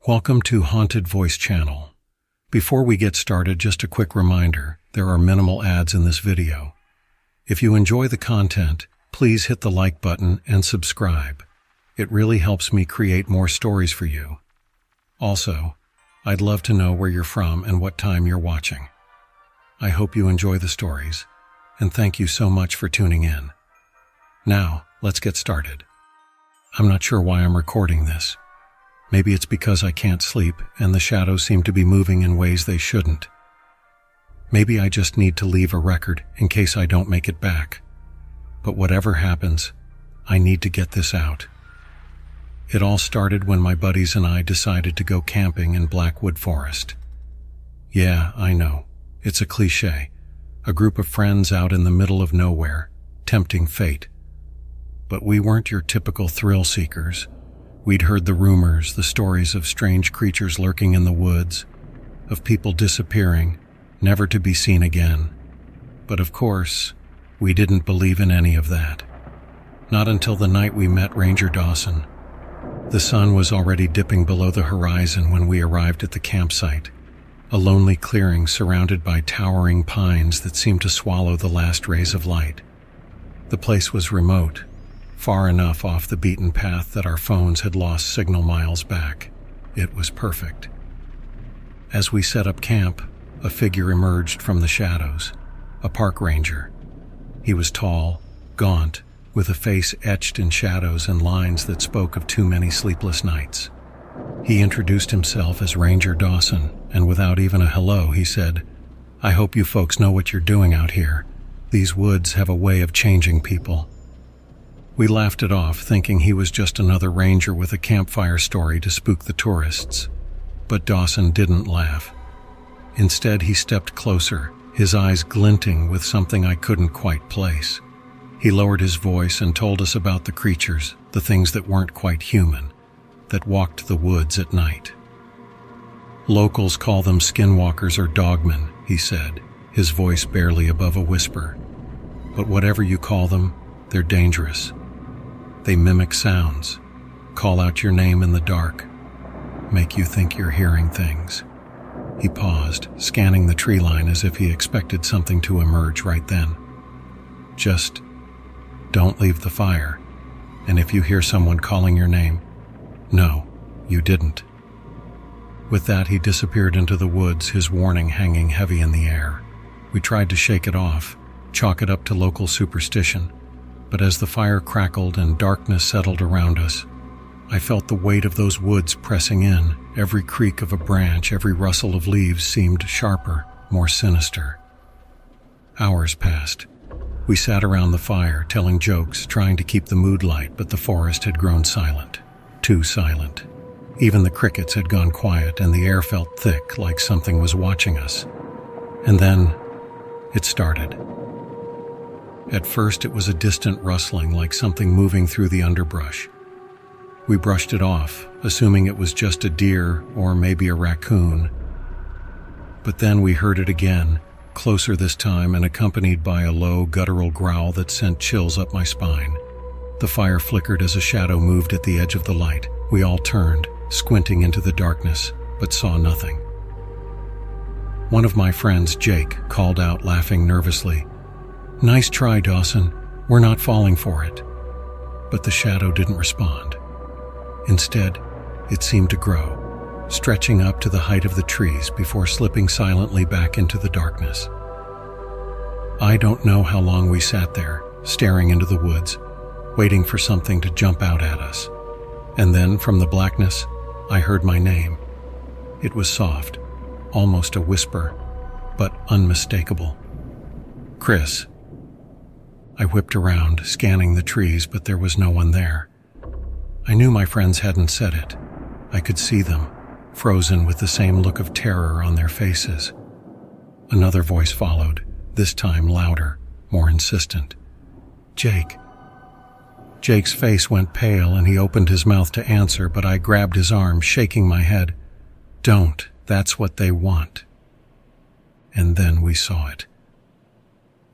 Welcome to Haunted Voice Channel. Before we get started, just a quick reminder, there are minimal ads in this video. If you enjoy the content, please hit the like button and subscribe. It really helps me create more stories for you. Also, I'd love to know where you're from and what time you're watching. I hope you enjoy the stories, and thank you so much for tuning in. Now, let's get started. I'm not sure why I'm recording this. Maybe it's because I can't sleep and the shadows seem to be moving in ways they shouldn't. Maybe I just need to leave a record in case I don't make it back. But whatever happens, I need to get this out. It all started when my buddies and I decided to go camping in Blackwood Forest. Yeah, I know. It's a cliché. A group of friends out in the middle of nowhere, tempting fate. But we weren't your typical thrill seekers. We'd heard the rumors, the stories of strange creatures lurking in the woods, of people disappearing, never to be seen again. But of course, we didn't believe in any of that. Not until the night we met Ranger Dawson. The sun was already dipping below the horizon when we arrived at the campsite, a lonely clearing surrounded by towering pines that seemed to swallow the last rays of light. The place was remote, far enough off the beaten path that our phones had lost signal miles back. It was perfect. As we set up camp, a figure emerged from the shadows, a park ranger. He was tall, gaunt, with a face etched in shadows and lines that spoke of too many sleepless nights. He introduced himself as Ranger Dawson, and without even a hello, he said, "I hope you folks know what you're doing out here. These woods have a way of changing people." We laughed it off, thinking he was just another ranger with a campfire story to spook the tourists. But Dawson didn't laugh. Instead, he stepped closer, his eyes glinting with something I couldn't quite place. He lowered his voice and told us about the creatures, the things that weren't quite human, that walked the woods at night. "Locals call them skinwalkers or dogmen," he said, his voice barely above a whisper. "But whatever you call them, they're dangerous. They mimic sounds, call out your name in the dark, make you think you're hearing things." He paused, scanning the tree line as if he expected something to emerge right then. "Just don't leave the fire, and if you hear someone calling your name, no, you didn't." With that, he disappeared into the woods, his warning hanging heavy in the air. We tried to shake it off, chalk it up to local superstition. But as the fire crackled and darkness settled around us, I felt the weight of those woods pressing in. Every creak of a branch, every rustle of leaves seemed sharper, more sinister. Hours passed. We sat around the fire, telling jokes, trying to keep the mood light, but the forest had grown silent. Too silent. Even the crickets had gone quiet, and the air felt thick, like something was watching us. And then, it started. At first, it was a distant rustling, like something moving through the underbrush. We brushed it off, assuming it was just a deer or maybe a raccoon. But then we heard it again, closer this time and accompanied by a low, guttural growl that sent chills up my spine. The fire flickered as a shadow moved at the edge of the light. We all turned, squinting into the darkness, but saw nothing. One of my friends, Jake, called out, laughing nervously, "Nice try, Dawson. We're not falling for it." But the shadow didn't respond. Instead, it seemed to grow, stretching up to the height of the trees before slipping silently back into the darkness. I don't know how long we sat there, staring into the woods, waiting for something to jump out at us. And then, from the blackness, I heard my name. It was soft, almost a whisper, but unmistakable. "Chris." I whipped around, scanning the trees, but there was no one there. I knew my friends hadn't said it. I could see them, frozen with the same look of terror on their faces. Another voice followed, this time louder, more insistent. "Jake." Jake's face went pale and he opened his mouth to answer, but I grabbed his arm, shaking my head. "Don't, that's what they want." And then we saw it.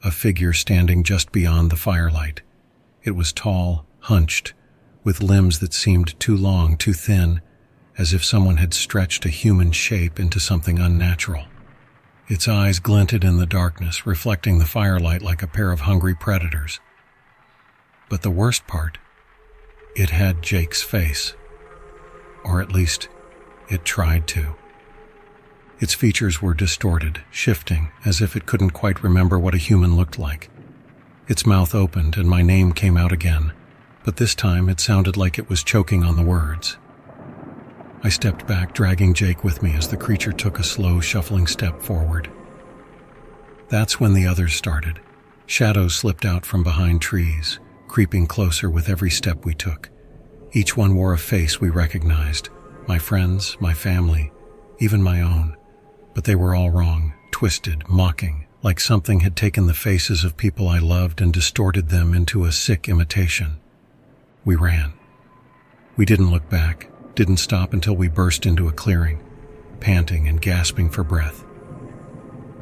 A figure standing just beyond the firelight. It was tall, hunched, with limbs that seemed too long, too thin, as if someone had stretched a human shape into something unnatural. Its eyes glinted in the darkness, reflecting the firelight like a pair of hungry predators. But the worst part, it had Jake's face. Or at least, it tried to. Its features were distorted, shifting, as if it couldn't quite remember what a human looked like. Its mouth opened and my name came out again, but this time it sounded like it was choking on the words. I stepped back, dragging Jake with me as the creature took a slow, shuffling step forward. That's when the others started. Shadows slipped out from behind trees, creeping closer with every step we took. Each one wore a face we recognized, my friends, my family, even my own. But they were all wrong, twisted, mocking, like something had taken the faces of people I loved and distorted them into a sick imitation. We ran. We didn't look back, didn't stop until we burst into a clearing, panting and gasping for breath.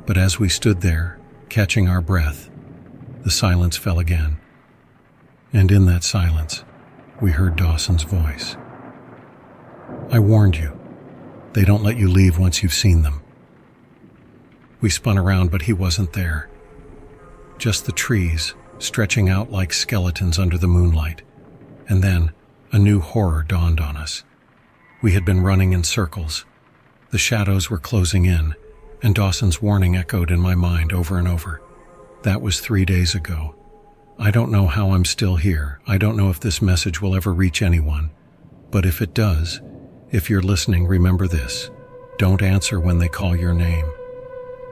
But as we stood there, catching our breath, the silence fell again. And in that silence, we heard Dawson's voice. "I warned you. They don't let you leave once you've seen them." We spun around, but he wasn't there. Just the trees, stretching out like skeletons under the moonlight. And then, a new horror dawned on us. We had been running in circles. The shadows were closing in, and Dawson's warning echoed in my mind over and over. That was 3 days ago. I don't know how I'm still here. I don't know if this message will ever reach anyone. But if it does, if you're listening, remember this. Don't answer when they call your name.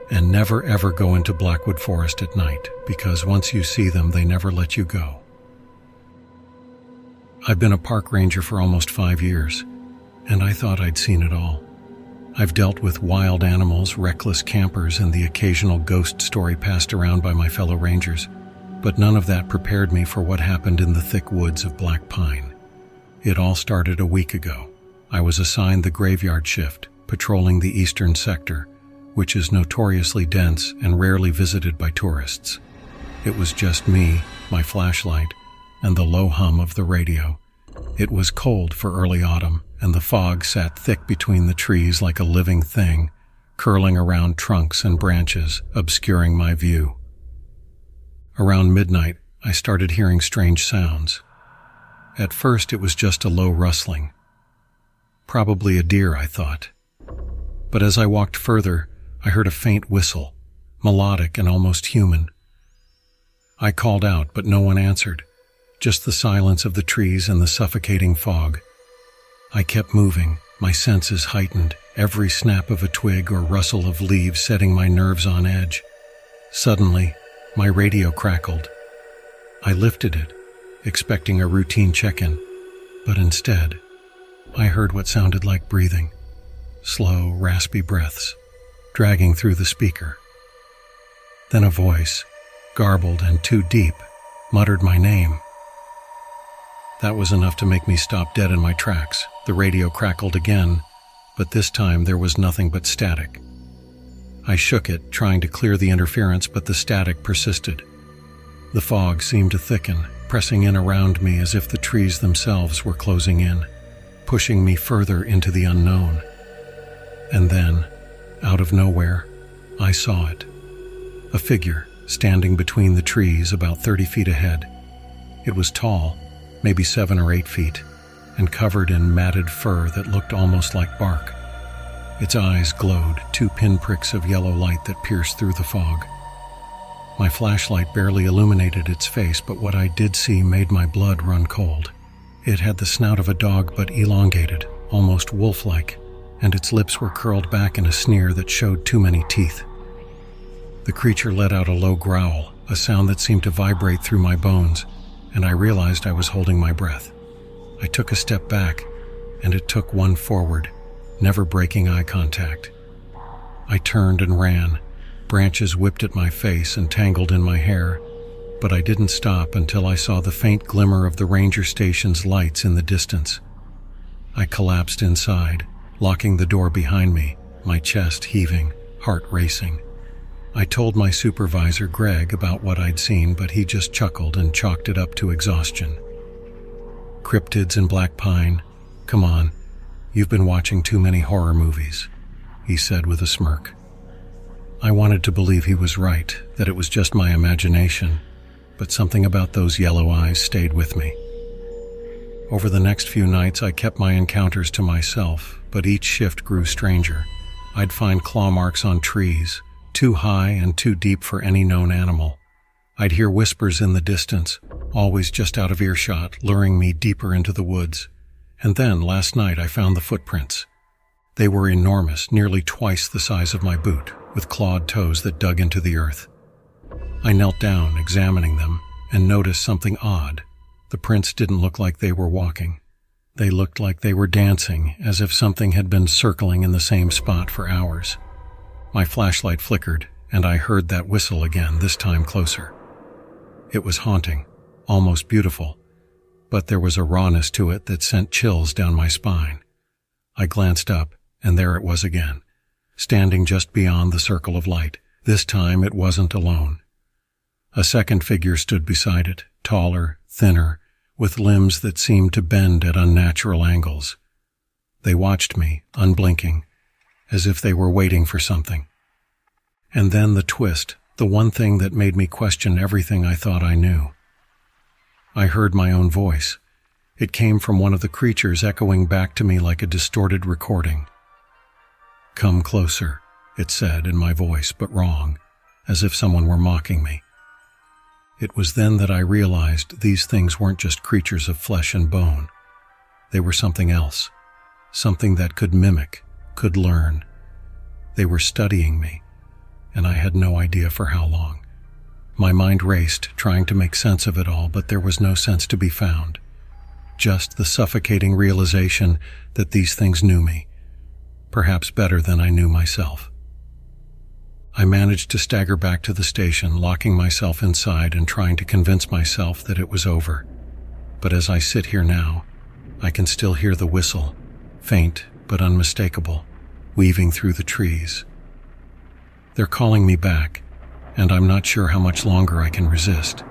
And never ever go into Blackwood Forest at night, because once you see them, they never let you go. I've been a park ranger for almost 5 years, and I thought I'd seen it all. I've dealt with wild animals, reckless campers, and the occasional ghost story passed around by my fellow rangers, but none of that prepared me for what happened in the thick woods of Black Pine. It all started a week ago. I was assigned the graveyard shift, patrolling the eastern sector, which is notoriously dense and rarely visited by tourists. It was just me, my flashlight, and the low hum of the radio. It was cold for early autumn, and the fog sat thick between the trees like a living thing, curling around trunks and branches, obscuring my view. Around midnight, I started hearing strange sounds. At first, it was just a low rustling. Probably a deer, I thought. But as I walked further, I heard a faint whistle, melodic and almost human. I called out, but no one answered, just the silence of the trees and the suffocating fog. I kept moving, my senses heightened, every snap of a twig or rustle of leaves setting my nerves on edge. Suddenly, my radio crackled. I lifted it, expecting a routine check-in, but instead, I heard what sounded like breathing, slow, raspy breaths, dragging through the speaker. Then a voice, garbled and too deep, muttered my name. That was enough to make me stop dead in my tracks. The radio crackled again, but this time there was nothing but static. I shook it, trying to clear the interference, but the static persisted. The fog seemed to thicken, pressing in around me as if the trees themselves were closing in, pushing me further into the unknown. And then, out of nowhere, I saw it. A figure standing between the trees about 30 feet ahead. It was tall, maybe 7 or 8 feet, and covered in matted fur that looked almost like bark. Its eyes glowed, 2 pinpricks of yellow light that pierced through the fog. My flashlight barely illuminated its face, but what I did see made my blood run cold. It had the snout of a dog but elongated, almost wolf-like, and its lips were curled back in a sneer that showed too many teeth. The creature let out a low growl, a sound that seemed to vibrate through my bones, and I realized I was holding my breath. I took a step back, and it took one forward, never breaking eye contact. I turned and ran. Branches whipped at my face and tangled in my hair, but I didn't stop until I saw the faint glimmer of the ranger station's lights in the distance. I collapsed inside, locking the door behind me, my chest heaving, heart racing. I told my supervisor, Greg, about what I'd seen, but he just chuckled and chalked it up to exhaustion. Cryptids in Black Pine? Come on. "You've been watching too many horror movies," he said with a smirk. I wanted to believe he was right, that it was just my imagination, but something about those yellow eyes stayed with me. Over the next few nights, I kept my encounters to myself, but each shift grew stranger. I'd find claw marks on trees, too high and too deep for any known animal. I'd hear whispers in the distance, always just out of earshot, luring me deeper into the woods. And then, last night, I found the footprints. They were enormous, nearly twice the size of my boot, with clawed toes that dug into the earth. I knelt down, examining them, and noticed something odd. The prints didn't look like they were walking. They looked like they were dancing, as if something had been circling in the same spot for hours. My flashlight flickered, and I heard that whistle again, this time closer. It was haunting, almost beautiful, but there was a rawness to it that sent chills down my spine. I glanced up, and there it was again, standing just beyond the circle of light. This time it wasn't alone. A second figure stood beside it, taller, thinner, with limbs that seemed to bend at unnatural angles. They watched me, unblinking, as if they were waiting for something. And then the twist, the one thing that made me question everything I thought I knew. I heard my own voice. It came from one of the creatures, echoing back to me like a distorted recording. "Come closer," it said in my voice, but wrong, as if someone were mocking me. It was then that I realized these things weren't just creatures of flesh and bone. They were something else, something that could mimic, could learn. They were studying me, and I had no idea for how long. My mind raced, trying to make sense of it all, but there was no sense to be found. Just the suffocating realization that these things knew me, perhaps better than I knew myself. I managed to stagger back to the station, locking myself inside and trying to convince myself that it was over. But as I sit here now, I can still hear the whistle, faint but unmistakable, weaving through the trees. They're calling me back, and I'm not sure how much longer I can resist.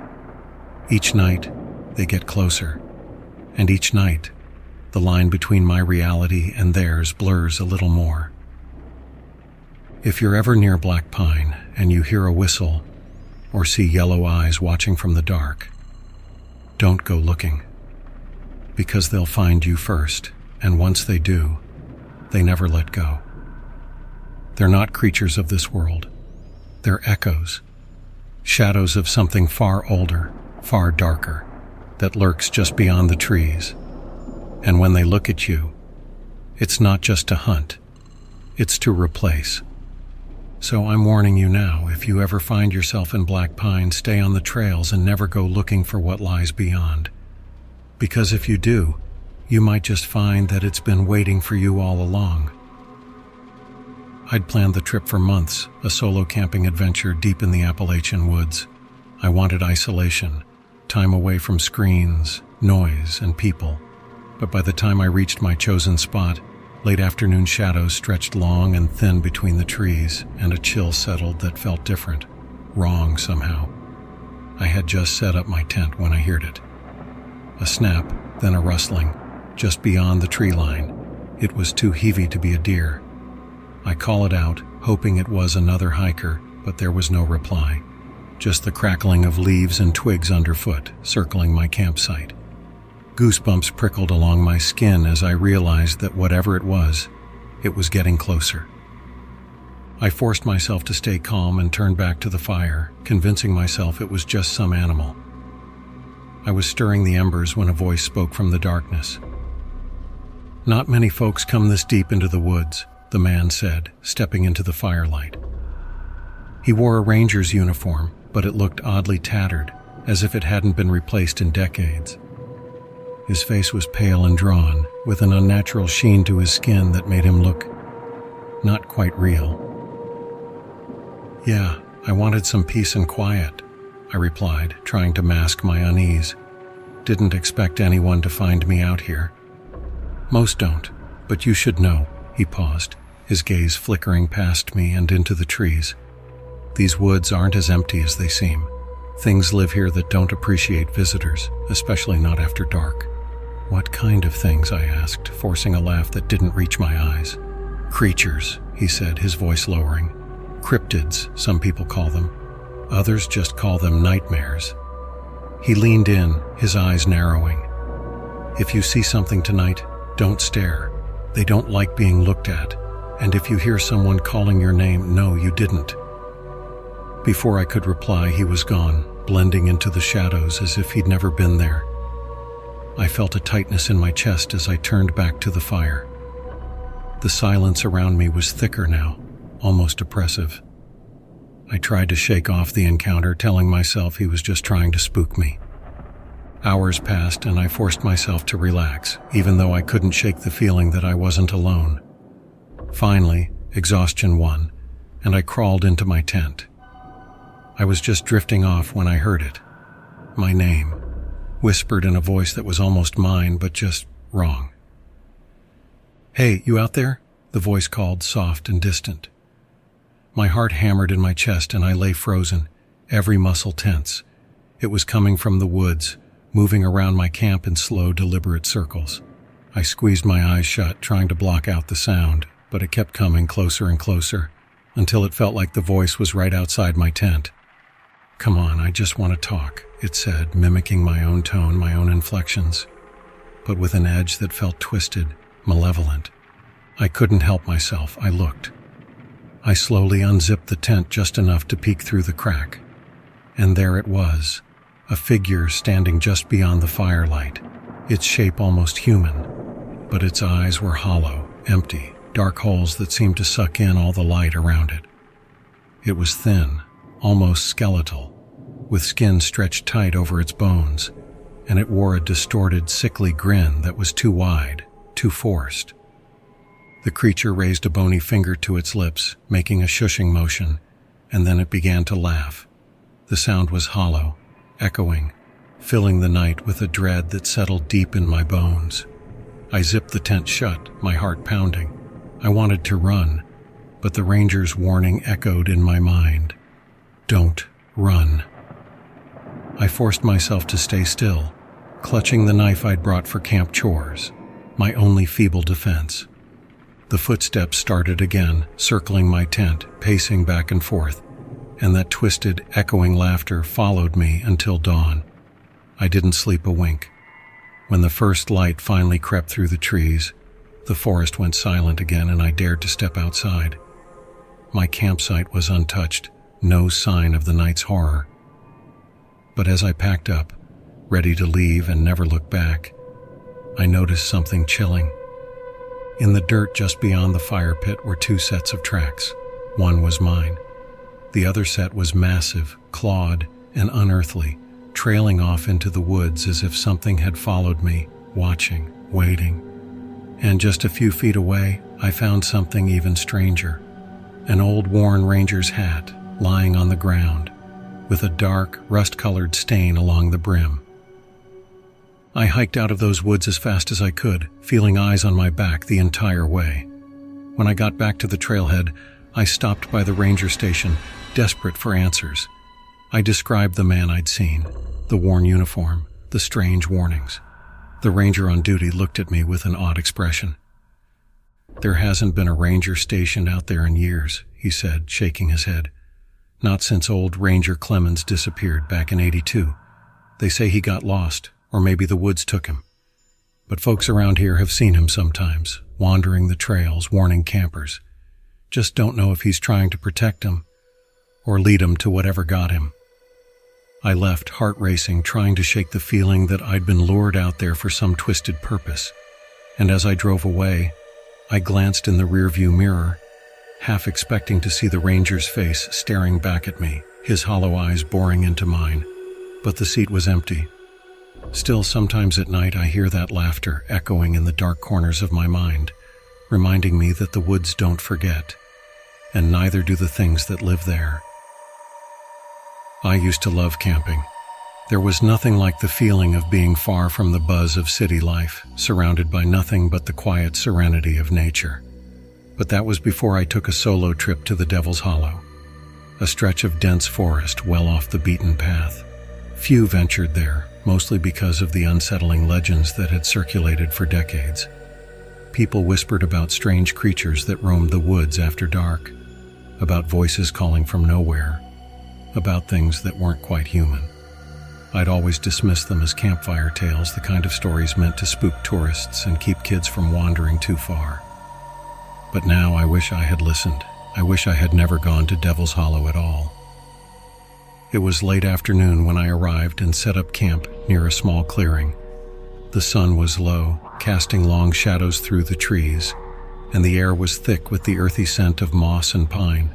Each night, they get closer, and each night, the line between my reality and theirs blurs a little more. If you're ever near Black Pine and you hear a whistle or see yellow eyes watching from the dark, don't go looking, because they'll find you first, and once they do, they never let go. They're not creatures of this world. They're echoes, shadows of something far older, far darker, that lurks just beyond the trees. And when they look at you, it's not just to hunt, it's to replace. So I'm warning you now, if you ever find yourself in Black Pine, stay on the trails and never go looking for what lies beyond. Because if you do, you might just find that it's been waiting for you all along. I'd planned the trip for months, a solo camping adventure deep in the Appalachian woods. I wanted isolation, time away from screens, noise, and people. But by the time I reached my chosen spot, late afternoon shadows stretched long and thin between the trees, and a chill settled that felt different, wrong somehow. I had just set up my tent when I heard it. A snap, then a rustling, just beyond the tree line. It was too heavy to be a deer. I called it out, hoping it was another hiker, but there was no reply. Just the crackling of leaves and twigs underfoot, circling my campsite. Goosebumps prickled along my skin as I realized that whatever it was getting closer. I forced myself to stay calm and turned back to the fire, convincing myself it was just some animal. I was stirring the embers when a voice spoke from the darkness. "Not many folks come this deep into the woods," the man said, stepping into the firelight. He wore a ranger's uniform, but it looked oddly tattered, as if it hadn't been replaced in decades. His face was pale and drawn, with an unnatural sheen to his skin that made him look not quite real. "Yeah, I wanted some peace and quiet," I replied, trying to mask my unease. "Didn't expect anyone to find me out here." "Most don't, but you should know," he paused, his gaze flickering past me and into the trees. "These woods aren't as empty as they seem. Things live here that don't appreciate visitors, especially not after dark." "What kind of things?" I asked, forcing a laugh that didn't reach my eyes. "Creatures," he said, his voice lowering. "Cryptids, some people call them. Others just call them nightmares." He leaned in, his eyes narrowing. "If you see something tonight, don't stare. They don't like being looked at. And if you hear someone calling your name, know you didn't." Before I could reply, he was gone, blending into the shadows as if he'd never been there. I felt a tightness in my chest as I turned back to the fire. The silence around me was thicker now, almost oppressive. I tried to shake off the encounter, telling myself he was just trying to spook me. Hours passed and I forced myself to relax, even though I couldn't shake the feeling that I wasn't alone. Finally, exhaustion won, and I crawled into my tent. I was just drifting off when I heard it. My name, whispered in a voice that was almost mine, but just wrong. "Hey, you out there?" the voice called, soft and distant. My heart hammered in my chest and I lay frozen, every muscle tense. It was coming from the woods, moving around my camp in slow, deliberate circles. I squeezed my eyes shut, trying to block out the sound, but it kept coming closer and closer, until it felt like the voice was right outside my tent. "Come on, I just want to talk," it said, mimicking my own tone, my own inflections, but with an edge that felt twisted, malevolent. I couldn't help myself. I looked. I slowly unzipped the tent just enough to peek through the crack. And there it was, a figure standing just beyond the firelight, its shape almost human, but its eyes were hollow, empty, dark holes that seemed to suck in all the light around it. It was thin, almost skeletal, with skin stretched tight over its bones, and it wore a distorted, sickly grin that was too wide, too forced. The creature raised a bony finger to its lips, making a shushing motion, and then it began to laugh. The sound was hollow, echoing, filling the night with a dread that settled deep in my bones. I zipped the tent shut, my heart pounding. I wanted to run, but the ranger's warning echoed in my mind. "Don't run." I forced myself to stay still, clutching the knife I'd brought for camp chores, my only feeble defense. The footsteps started again, circling my tent, pacing back and forth, and that twisted, echoing laughter followed me until dawn. I didn't sleep a wink. When the first light finally crept through the trees, the forest went silent again and I dared to step outside. My campsite was untouched, no sign of the night's horror. But as I packed up, ready to leave and never look back, I noticed something chilling. In the dirt just beyond the fire pit were two sets of tracks. One was mine. The other set was massive, clawed, and unearthly, trailing off into the woods as if something had followed me, watching, waiting. And just a few feet away, I found something even stranger. An old worn ranger's hat lying on the ground, with a dark, rust-colored stain along the brim. I hiked out of those woods as fast as I could, feeling eyes on my back the entire way. When I got back to the trailhead, I stopped by the ranger station, desperate for answers. I described the man I'd seen, the worn uniform, the strange warnings. The ranger on duty looked at me with an odd expression. "There hasn't been a ranger stationed out there in years," he said, shaking his head. "Not since old Ranger Clemens disappeared back in '82. They say he got lost, or maybe the woods took him. But folks around here have seen him sometimes, wandering the trails, warning campers. Just don't know if he's trying to protect them, or lead them to whatever got him." I left, heart racing, trying to shake the feeling that I'd been lured out there for some twisted purpose. And as I drove away, I glanced in the rearview mirror, half expecting to see the ranger's face staring back at me, his hollow eyes boring into mine. But the seat was empty. Still, sometimes at night I hear that laughter echoing in the dark corners of my mind, reminding me that the woods don't forget, and neither do the things that live there. I used to love camping. There was nothing like the feeling of being far from the buzz of city life, surrounded by nothing but the quiet serenity of nature. But that was before I took a solo trip to the Devil's Hollow, a stretch of dense forest well off the beaten path, Few ventured there, mostly because of the unsettling legends that had circulated for decades. People whispered about strange creatures that roamed the woods after dark, about voices calling from nowhere, about things that weren't quite human. I'd always dismissed them as campfire tales, the kind of stories meant to spook tourists and keep kids from wandering too far. But now I wish I had listened. I wish I had never gone to Devil's Hollow at all. It was late afternoon when I arrived and set up camp near a small clearing. The sun was low, casting long shadows through the trees, and the air was thick with the earthy scent of moss and pine.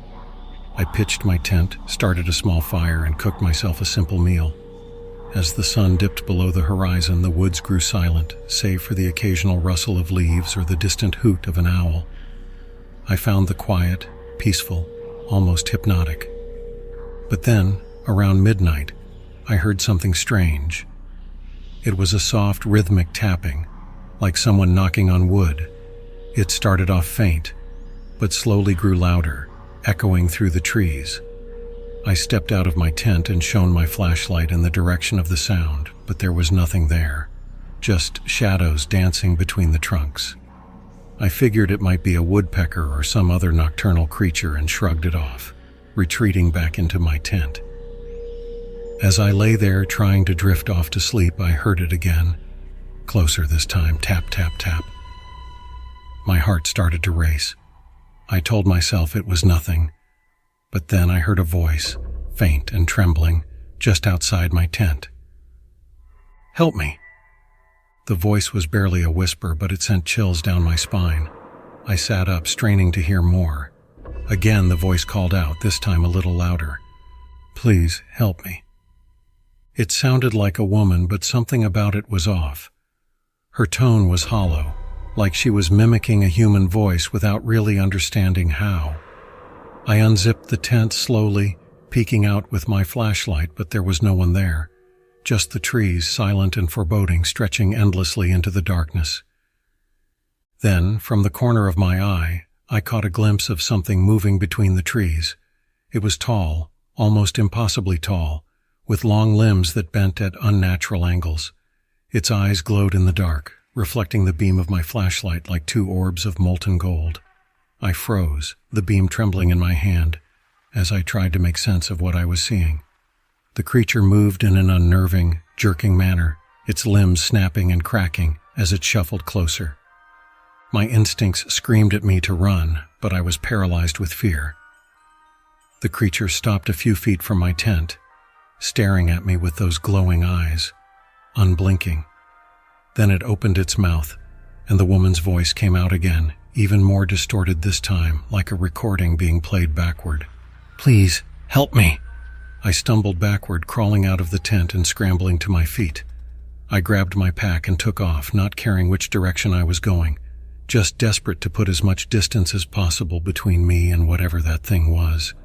I pitched my tent, started a small fire, and cooked myself a simple meal. As the sun dipped below the horizon, the woods grew silent, save for the occasional rustle of leaves or the distant hoot of an owl. I found the quiet, peaceful, almost hypnotic. But then, around midnight, I heard something strange. It was a soft, rhythmic tapping, like someone knocking on wood. It started off faint, but slowly grew louder, echoing through the trees. I stepped out of my tent and shone my flashlight in the direction of the sound, but there was nothing there, just shadows dancing between the trunks. I figured it might be a woodpecker or some other nocturnal creature and shrugged it off, retreating back into my tent. As I lay there trying to drift off to sleep, I heard it again, closer this time, tap, tap, tap. My heart started to race. I told myself it was nothing, but then I heard a voice, faint and trembling, just outside my tent. "Help me." The voice was barely a whisper, but it sent chills down my spine. I sat up, straining to hear more. Again, the voice called out, this time a little louder. "Please, help me." It sounded like a woman, but something about it was off. Her tone was hollow, like she was mimicking a human voice without really understanding how. I unzipped the tent slowly, peeking out with my flashlight, but there was no one there. Just the trees, silent and foreboding, stretching endlessly into the darkness. Then, from the corner of my eye, I caught a glimpse of something moving between the trees. It was tall, almost impossibly tall, with long limbs that bent at unnatural angles. Its eyes glowed in the dark, reflecting the beam of my flashlight like two orbs of molten gold. I froze, the beam trembling in my hand, as I tried to make sense of what I was seeing. The creature moved in an unnerving, jerking manner, its limbs snapping and cracking as it shuffled closer. My instincts screamed at me to run, but I was paralyzed with fear. The creature stopped a few feet from my tent, staring at me with those glowing eyes, unblinking. Then it opened its mouth, and the woman's voice came out again, even more distorted this time, like a recording being played backward. "Please, help me." I stumbled backward, crawling out of the tent and scrambling to my feet. I grabbed my pack and took off, not caring which direction I was going, just desperate to put as much distance as possible between me and whatever that thing was.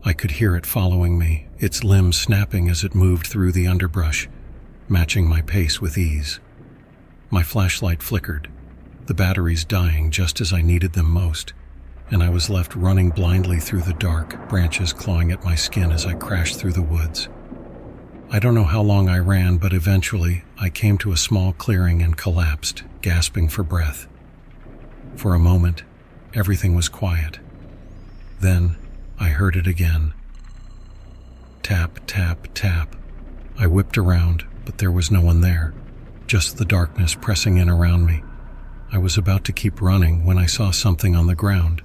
I could hear it following me, its limbs snapping as it moved through the underbrush, matching my pace with ease. My flashlight flickered, the batteries dying just as I needed them most, and I was left running blindly through the dark, branches clawing at my skin as I crashed through the woods. I don't know how long I ran, but eventually I came to a small clearing and collapsed, gasping for breath. For a moment, everything was quiet. Then I heard it again. Tap, tap, tap. I whipped around, but there was no one there, just the darkness pressing in around me. I was about to keep running when I saw something on the ground,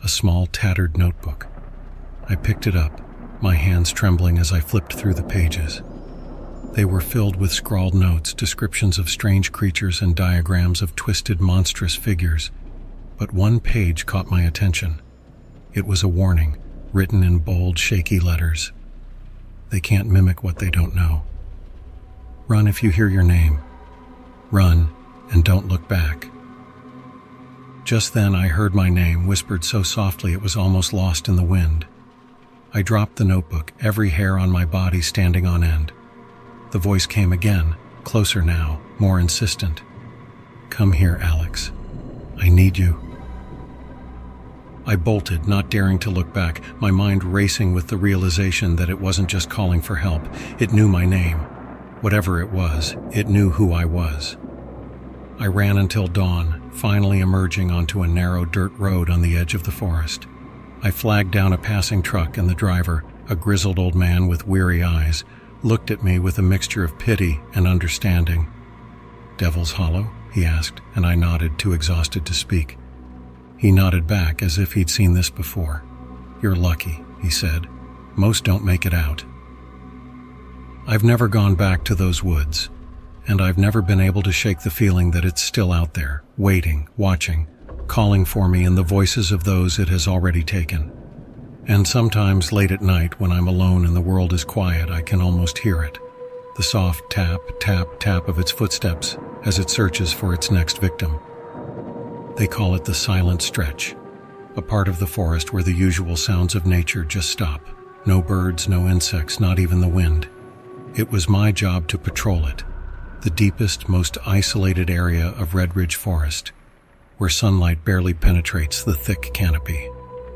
a small tattered notebook. I picked it up, my hands trembling as I flipped through the pages. They were filled with scrawled notes, descriptions of strange creatures and diagrams of twisted, monstrous figures. But one page caught my attention. It was a warning, written in bold, shaky letters. They can't mimic what they don't know. Run if you hear your name. Run, and don't look back. Just then I heard my name, whispered so softly it was almost lost in the wind. I dropped the notebook, every hair on my body standing on end. The voice came again, closer now, more insistent. "Come here, Alex. I need you." I bolted, not daring to look back, my mind racing with the realization that it wasn't just calling for help. It knew my name. Whatever it was, it knew who I was. I ran until dawn, finally emerging onto a narrow dirt road on the edge of the forest. I flagged down a passing truck, and the driver, a grizzled old man with weary eyes, looked at me with a mixture of pity and understanding. "Devil's Hollow?" he asked, and I nodded, too exhausted to speak. He nodded back as if he'd seen this before. "You're lucky," he said. "Most don't make it out." I've never gone back to those woods, and I've never been able to shake the feeling that it's still out there, waiting, watching, calling for me in the voices of those it has already taken. And sometimes late at night, when I'm alone and the world is quiet, I can almost hear it. The soft tap, tap, tap of its footsteps as it searches for its next victim. They call it the silent stretch, a part of the forest where the usual sounds of nature just stop. No birds, no insects, not even the wind. It was my job to patrol it, the deepest, most isolated area of Red Ridge Forest, where sunlight barely penetrates the thick canopy.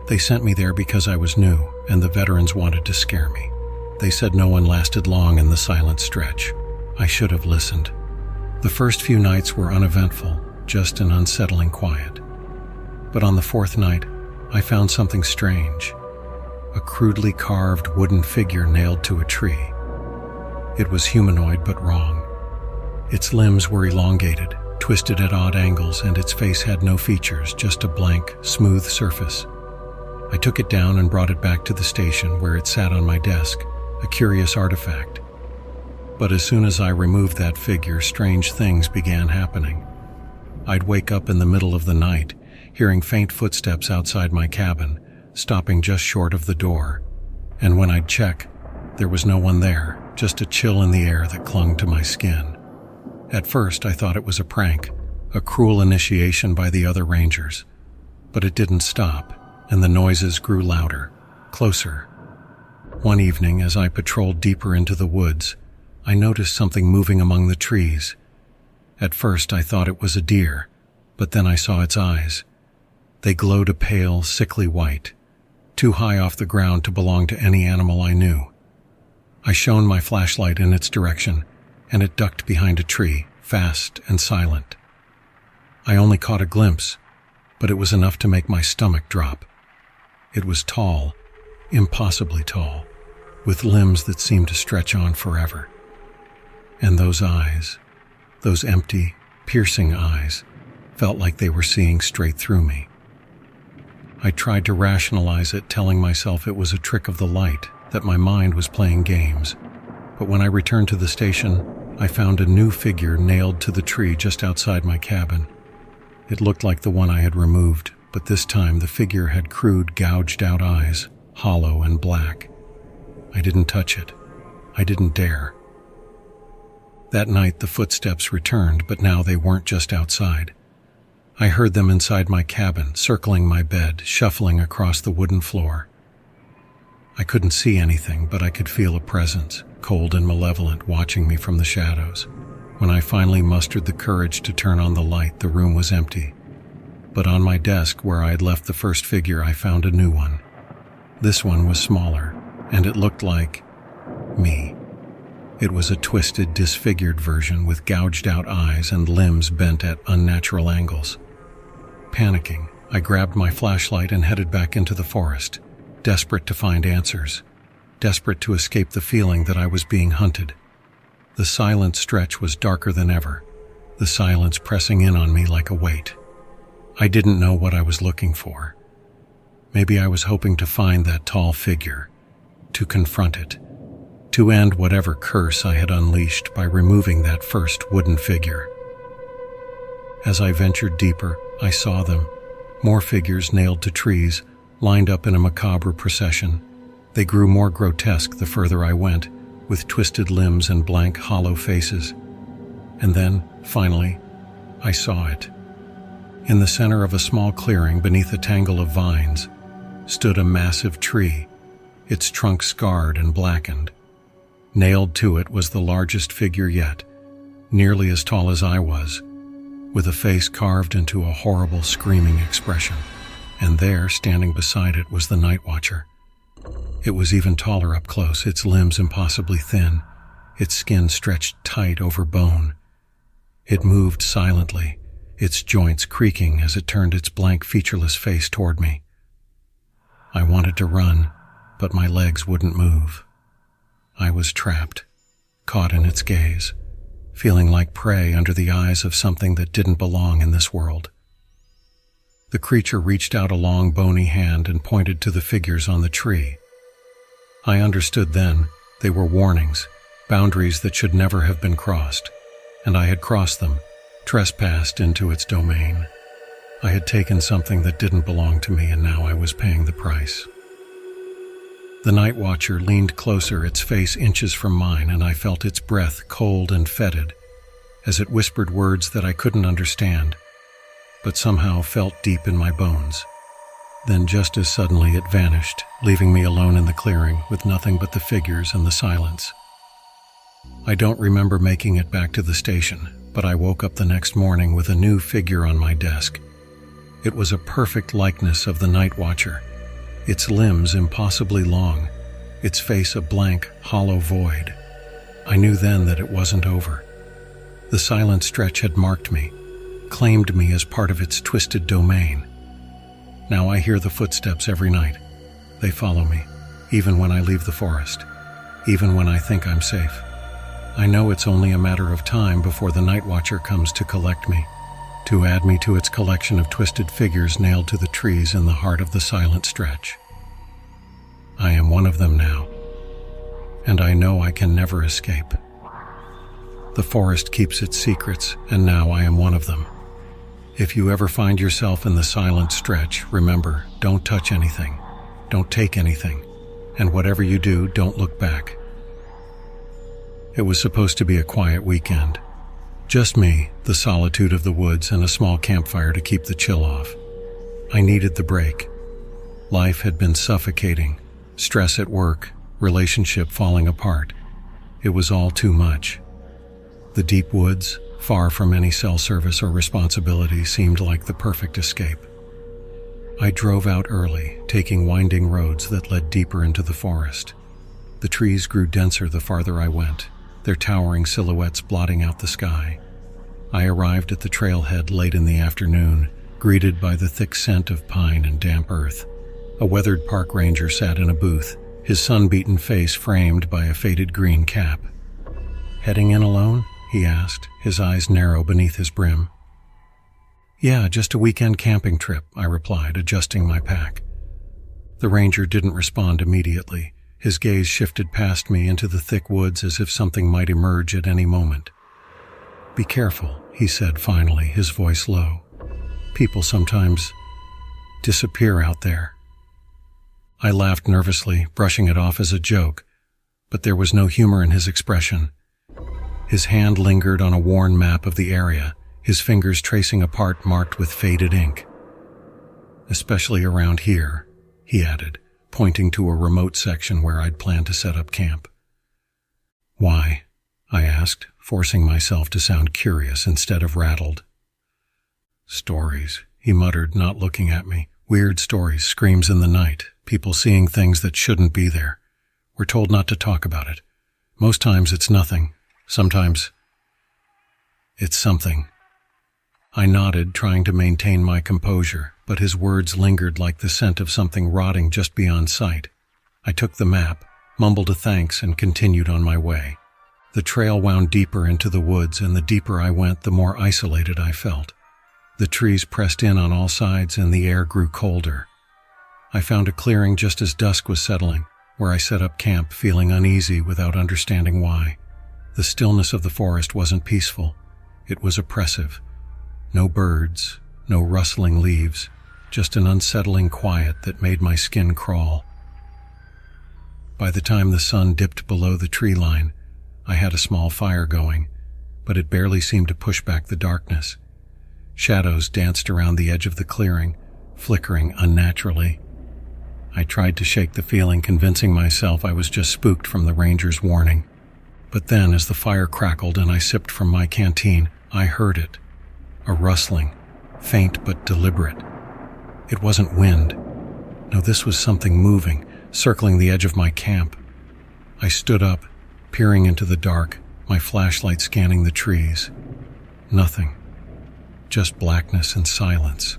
They sent me there because I was new, and the veterans wanted to scare me. They said no one lasted long in the silent stretch. I should have listened. The first few nights were uneventful, just an unsettling quiet. But on the fourth night, I found something strange. A crudely carved wooden figure nailed to a tree. It was humanoid but wrong. Its limbs were elongated, twisted at odd angles, and its face had no features, just a blank, smooth surface. I took it down and brought it back to the station, where it sat on my desk, a curious artifact. But as soon as I removed that figure, strange things began happening. I'd wake up in the middle of the night, hearing faint footsteps outside my cabin, stopping just short of the door. And when I'd check, there was no one there, just a chill in the air that clung to my skin. At first, I thought it was a prank, a cruel initiation by the other rangers. But it didn't stop, and the noises grew louder, closer. One evening, as I patrolled deeper into the woods, I noticed something moving among the trees. At first, I thought it was a deer, but then I saw its eyes. They glowed a pale, sickly white, too high off the ground to belong to any animal I knew. I shone my flashlight in its direction, and it ducked behind a tree, fast and silent. I only caught a glimpse, but it was enough to make my stomach drop. It was tall, impossibly tall, with limbs that seemed to stretch on forever. And those eyes, those empty, piercing eyes, felt like they were seeing straight through me. I tried to rationalize it, telling myself it was a trick of the light, that my mind was playing games. But when I returned to the station, I found a new figure nailed to the tree just outside my cabin. It looked like the one I had removed, but this time the figure had crude, gouged-out eyes, hollow and black. I didn't touch it. I didn't dare. That night the footsteps returned, but now they weren't just outside. I heard them inside my cabin, circling my bed, shuffling across the wooden floor. I couldn't see anything, but I could feel a presence, cold and malevolent, watching me from the shadows. When I finally mustered the courage to turn on the light, the room was empty. But on my desk, where I had left the first figure, I found a new one. This one was smaller, and it looked like me. It was a twisted, disfigured version with gouged-out eyes and limbs bent at unnatural angles. Panicking, I grabbed my flashlight and headed back into the forest, desperate to find answers, desperate to escape the feeling that I was being hunted. The silent stretch was darker than ever, the silence pressing in on me like a weight. I didn't know what I was looking for. Maybe I was hoping to find that tall figure, to confront it, to end whatever curse I had unleashed by removing that first wooden figure. As I ventured deeper, I saw them, more figures nailed to trees, lined up in a macabre procession. They grew more grotesque the further I went, with twisted limbs and blank, hollow faces. And then, finally, I saw it. In the center of a small clearing beneath a tangle of vines stood a massive tree, its trunk scarred and blackened. Nailed to it was the largest figure yet, nearly as tall as I was, with a face carved into a horrible, screaming expression. and there, standing beside it, was the night watcher. It was even taller up close, its limbs impossibly thin, its skin stretched tight over bone. It moved silently, its joints creaking as it turned its blank, featureless face toward me. I wanted to run, but my legs wouldn't move. I was trapped, caught in its gaze, feeling like prey under the eyes of something that didn't belong in this world. The creature reached out a long, bony hand and pointed to the figures on the tree. I understood then they were warnings, boundaries that should never have been crossed, and I had crossed them, trespassed into its domain. I had taken something that didn't belong to me, and now I was paying the price. The night watcher leaned closer, its face inches from mine, and I felt its breath, cold and fetid, as it whispered words that I couldn't understand, but somehow felt deep in my bones. Then just as suddenly it vanished, leaving me alone in the clearing with nothing but the figures and the silence. I don't remember making it back to the station, but I woke up the next morning with a new figure on my desk. It was a perfect likeness of the night watcher, its limbs impossibly long, its face a blank, hollow void. I knew then that it wasn't over. The silent stretch had marked me, claimed me as part of its twisted domain. Now I hear the footsteps every night. They follow me, even when I leave the forest, even when I think I'm safe. I know it's only a matter of time before the night watcher comes to collect me, to add me to its collection of twisted figures nailed to the trees in the heart of the silent stretch. I am one of them now, and I know I can never escape. The forest keeps its secrets, and now I am one of them. If you ever find yourself in the silent stretch, remember, don't touch anything, don't take anything, and whatever you do, don't look back. It was supposed to be a quiet weekend. Just me, the solitude of the woods, and a small campfire to keep the chill off. I needed the break. Life had been suffocating, stress at work, relationship falling apart. It was all too much. The deep woods, far from any cell service or responsibility, seemed like the perfect escape. I drove out early, taking winding roads that led deeper into the forest. The trees grew denser the farther I went, their towering silhouettes blotting out the sky. I arrived at the trailhead late in the afternoon, greeted by the thick scent of pine and damp earth. A weathered park ranger sat in a booth, his sun-beaten face framed by a faded green cap. "Heading in alone?" he asked, his eyes narrow beneath his brim. "Yeah, just a weekend camping trip," I replied, adjusting my pack. The ranger didn't respond immediately. His gaze shifted past me into the thick woods as if something might emerge at any moment. "Be careful," he said finally, his voice low. "People sometimes disappear out there." I laughed nervously, brushing it off as a joke, but there was no humor in his expression. His hand lingered on a worn map of the area, his fingers tracing a part marked with faded ink. "Especially around here," he added, pointing to a remote section where I'd planned to set up camp. "Why?" I asked, forcing myself to sound curious instead of rattled. "Stories," he muttered, not looking at me. "Weird stories, screams in the night, people seeing things that shouldn't be there. We're told not to talk about it. Most times it's nothing. Sometimes it's something." I nodded, trying to maintain my composure, but his words lingered like the scent of something rotting just beyond sight. I took the map, mumbled a thanks, and continued on my way. The trail wound deeper into the woods, and the deeper I went, the more isolated I felt. The trees pressed in on all sides, and the air grew colder. I found a clearing just as dusk was settling, where I set up camp, feeling uneasy without understanding why. The stillness of the forest wasn't peaceful. It was oppressive. No birds, no rustling leaves, just an unsettling quiet that made my skin crawl. By the time the sun dipped below the tree line, I had a small fire going, but it barely seemed to push back the darkness. Shadows danced around the edge of the clearing, flickering unnaturally. I tried to shake the feeling, convincing myself I was just spooked from the ranger's warning. But then, as the fire crackled and I sipped from my canteen, I heard it. A rustling, faint but deliberate. It wasn't wind. No, this was something moving, circling the edge of my camp. I stood up, peering into the dark, my flashlight scanning the trees. Nothing. Just blackness and silence.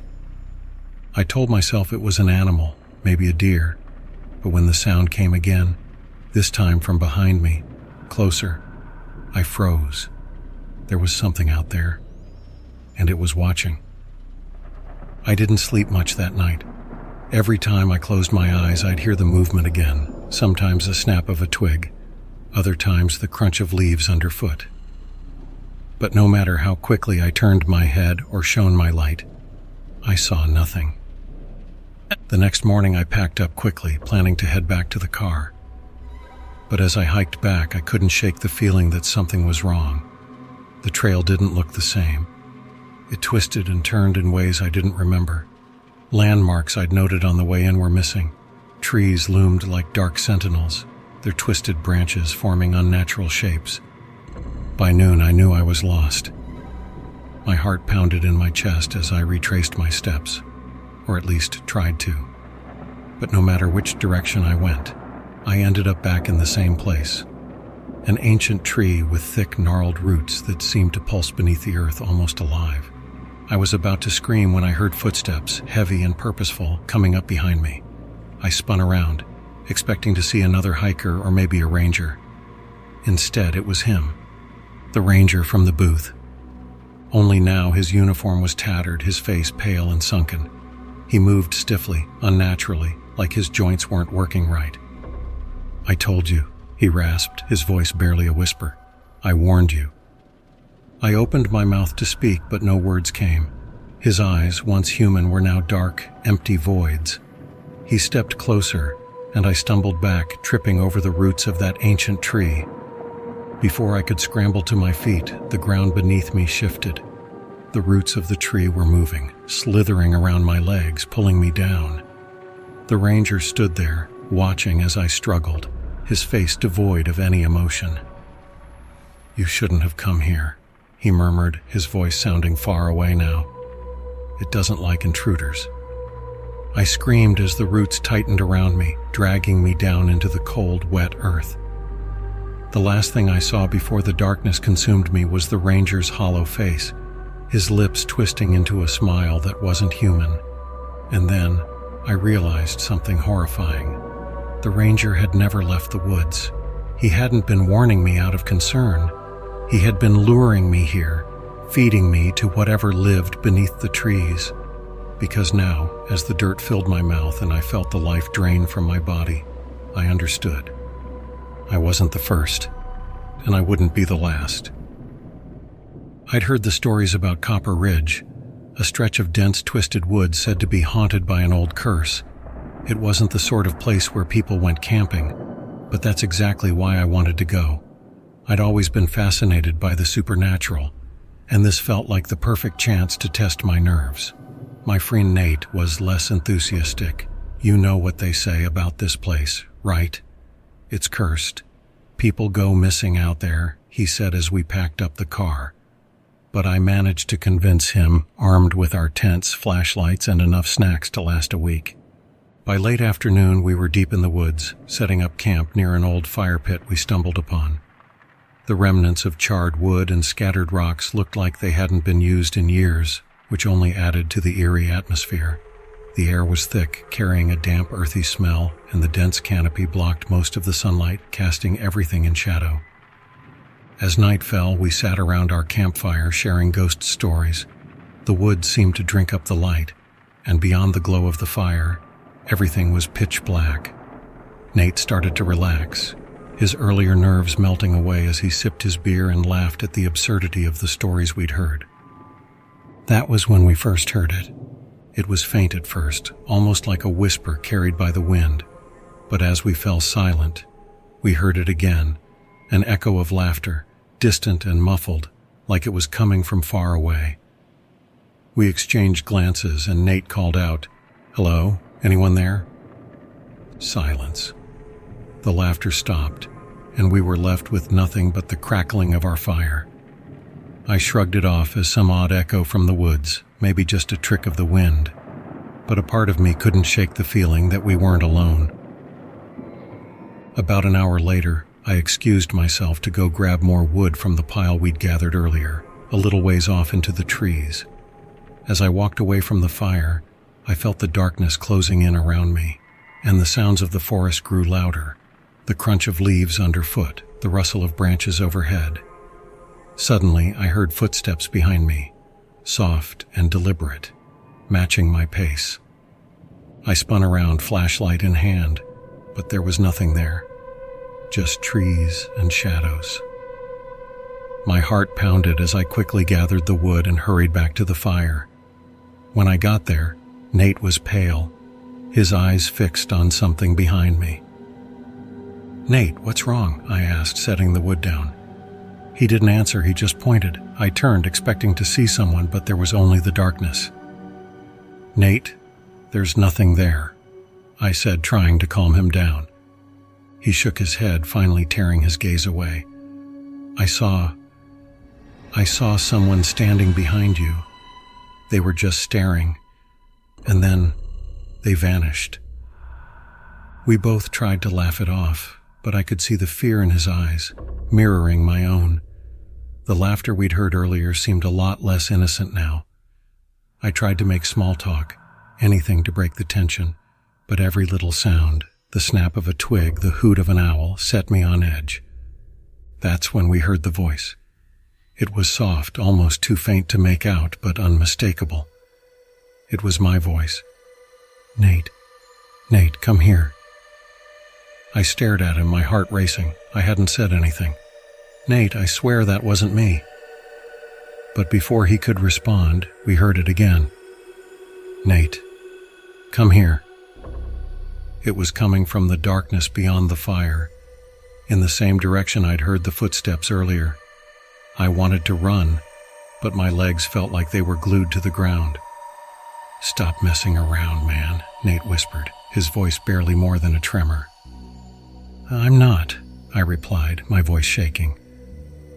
I told myself it was an animal, maybe a deer, but when the sound came again, this time from behind me, closer, I froze. There was something out there, and it was watching. I didn't sleep much that night. Every time I closed my eyes, I'd hear the movement again, sometimes the snap of a twig, other times the crunch of leaves underfoot. But no matter how quickly I turned my head or shone my light, I saw nothing. The next morning I packed up quickly, planning to head back to the car. But as I hiked back, I couldn't shake the feeling that something was wrong. The trail didn't look the same. It twisted and turned in ways I didn't remember. Landmarks I'd noted on the way in were missing. Trees loomed like dark sentinels, their twisted branches forming unnatural shapes. By noon, I knew I was lost. My heart pounded in my chest as I retraced my steps, or at least tried to. But no matter which direction I went, I ended up back in the same place. An ancient tree with thick, gnarled roots that seemed to pulse beneath the earth, almost alive. I was about to scream when I heard footsteps, heavy and purposeful, coming up behind me. I spun around, expecting to see another hiker or maybe a ranger. Instead, it was him, the ranger from the booth. Only now his uniform was tattered, his face pale and sunken. He moved stiffly, unnaturally, like his joints weren't working right. "I told you," he rasped, his voice barely a whisper. "I warned you." I opened my mouth to speak, but no words came. His eyes, once human, were now dark, empty voids. He stepped closer, and I stumbled back, tripping over the roots of that ancient tree. Before I could scramble to my feet, the ground beneath me shifted. The roots of the tree were moving, slithering around my legs, pulling me down. The ranger stood there, watching as I struggled, his face devoid of any emotion. "You shouldn't have come here," he murmured, his voice sounding far away now. "It doesn't like intruders." I screamed as the roots tightened around me, dragging me down into the cold, wet earth. The last thing I saw before the darkness consumed me was the ranger's hollow face, his lips twisting into a smile that wasn't human. And then I realized something horrifying. The ranger had never left the woods. He hadn't been warning me out of concern. He had been luring me here, feeding me to whatever lived beneath the trees. Because now, as the dirt filled my mouth and I felt the life drain from my body, I understood. I wasn't the first, and I wouldn't be the last. I'd heard the stories about Copper Ridge, a stretch of dense, twisted woods said to be haunted by an old curse. It wasn't the sort of place where people went camping, but that's exactly why I wanted to go. I'd always been fascinated by the supernatural, and this felt like the perfect chance to test my nerves. My friend Nate was less enthusiastic. "You know what they say about this place, right? It's cursed. People go missing out there," he said as we packed up the car. But I managed to convince him, armed with our tents, flashlights, and enough snacks to last a week. By late afternoon, we were deep in the woods, setting up camp near an old fire pit we stumbled upon. The remnants of charred wood and scattered rocks looked like they hadn't been used in years, which only added to the eerie atmosphere. The air was thick, carrying a damp, earthy smell, and the dense canopy blocked most of the sunlight, casting everything in shadow. As night fell, we sat around our campfire, sharing ghost stories. The woods seemed to drink up the light, and beyond the glow of the fire, everything was pitch black. Nate started to relax, his earlier nerves melting away as he sipped his beer and laughed at the absurdity of the stories we'd heard. That was when we first heard it. It was faint at first, almost like a whisper carried by the wind. But as we fell silent, we heard it again, an echo of laughter, distant and muffled, like it was coming from far away. We exchanged glances, and Nate called out, "Hello? Anyone there?" Silence. The laughter stopped, and we were left with nothing but the crackling of our fire. I shrugged it off as some odd echo from the woods, maybe just a trick of the wind. but a part of me couldn't shake the feeling that we weren't alone. About an hour later, I excused myself to go grab more wood from the pile we'd gathered earlier, a little ways off into the trees. As I walked away from the fire, I felt the darkness closing in around me, and the sounds of the forest grew louder, the crunch of leaves underfoot, the rustle of branches overhead. Suddenly, I heard footsteps behind me, soft and deliberate, matching my pace. I spun around, flashlight in hand, but there was nothing there, just trees and shadows. My heart pounded as I quickly gathered the wood and hurried back to the fire. When I got there, Nate was pale, his eyes fixed on something behind me. "Nate, what's wrong?" I asked, setting the wood down. He didn't answer, he just pointed. I turned, expecting to see someone, but there was only the darkness. "Nate, there's nothing there," I said, trying to calm him down. He shook his head, finally tearing his gaze away. I saw someone standing behind you. They were just staring, and then they vanished." We both tried to laugh it off, but I could see the fear in his eyes, mirroring my own. The laughter we'd heard earlier seemed a lot less innocent now. I tried to make small talk, anything to break the tension, but every little sound, the snap of a twig, the hoot of an owl, set me on edge. That's when we heard the voice. It was soft, almost too faint to make out, but unmistakable. It was my voice. "Nate, come here." I stared at him, my heart racing. I hadn't said anything. "Nate, I swear that wasn't me." But before he could respond, we heard it again. "Nate, come here." It was coming from the darkness beyond the fire, in the same direction I'd heard the footsteps earlier. I wanted to run, but my legs felt like they were glued to the ground. "Stop messing around, man," Nate whispered, his voice barely more than a tremor. "I'm not," I replied, my voice shaking.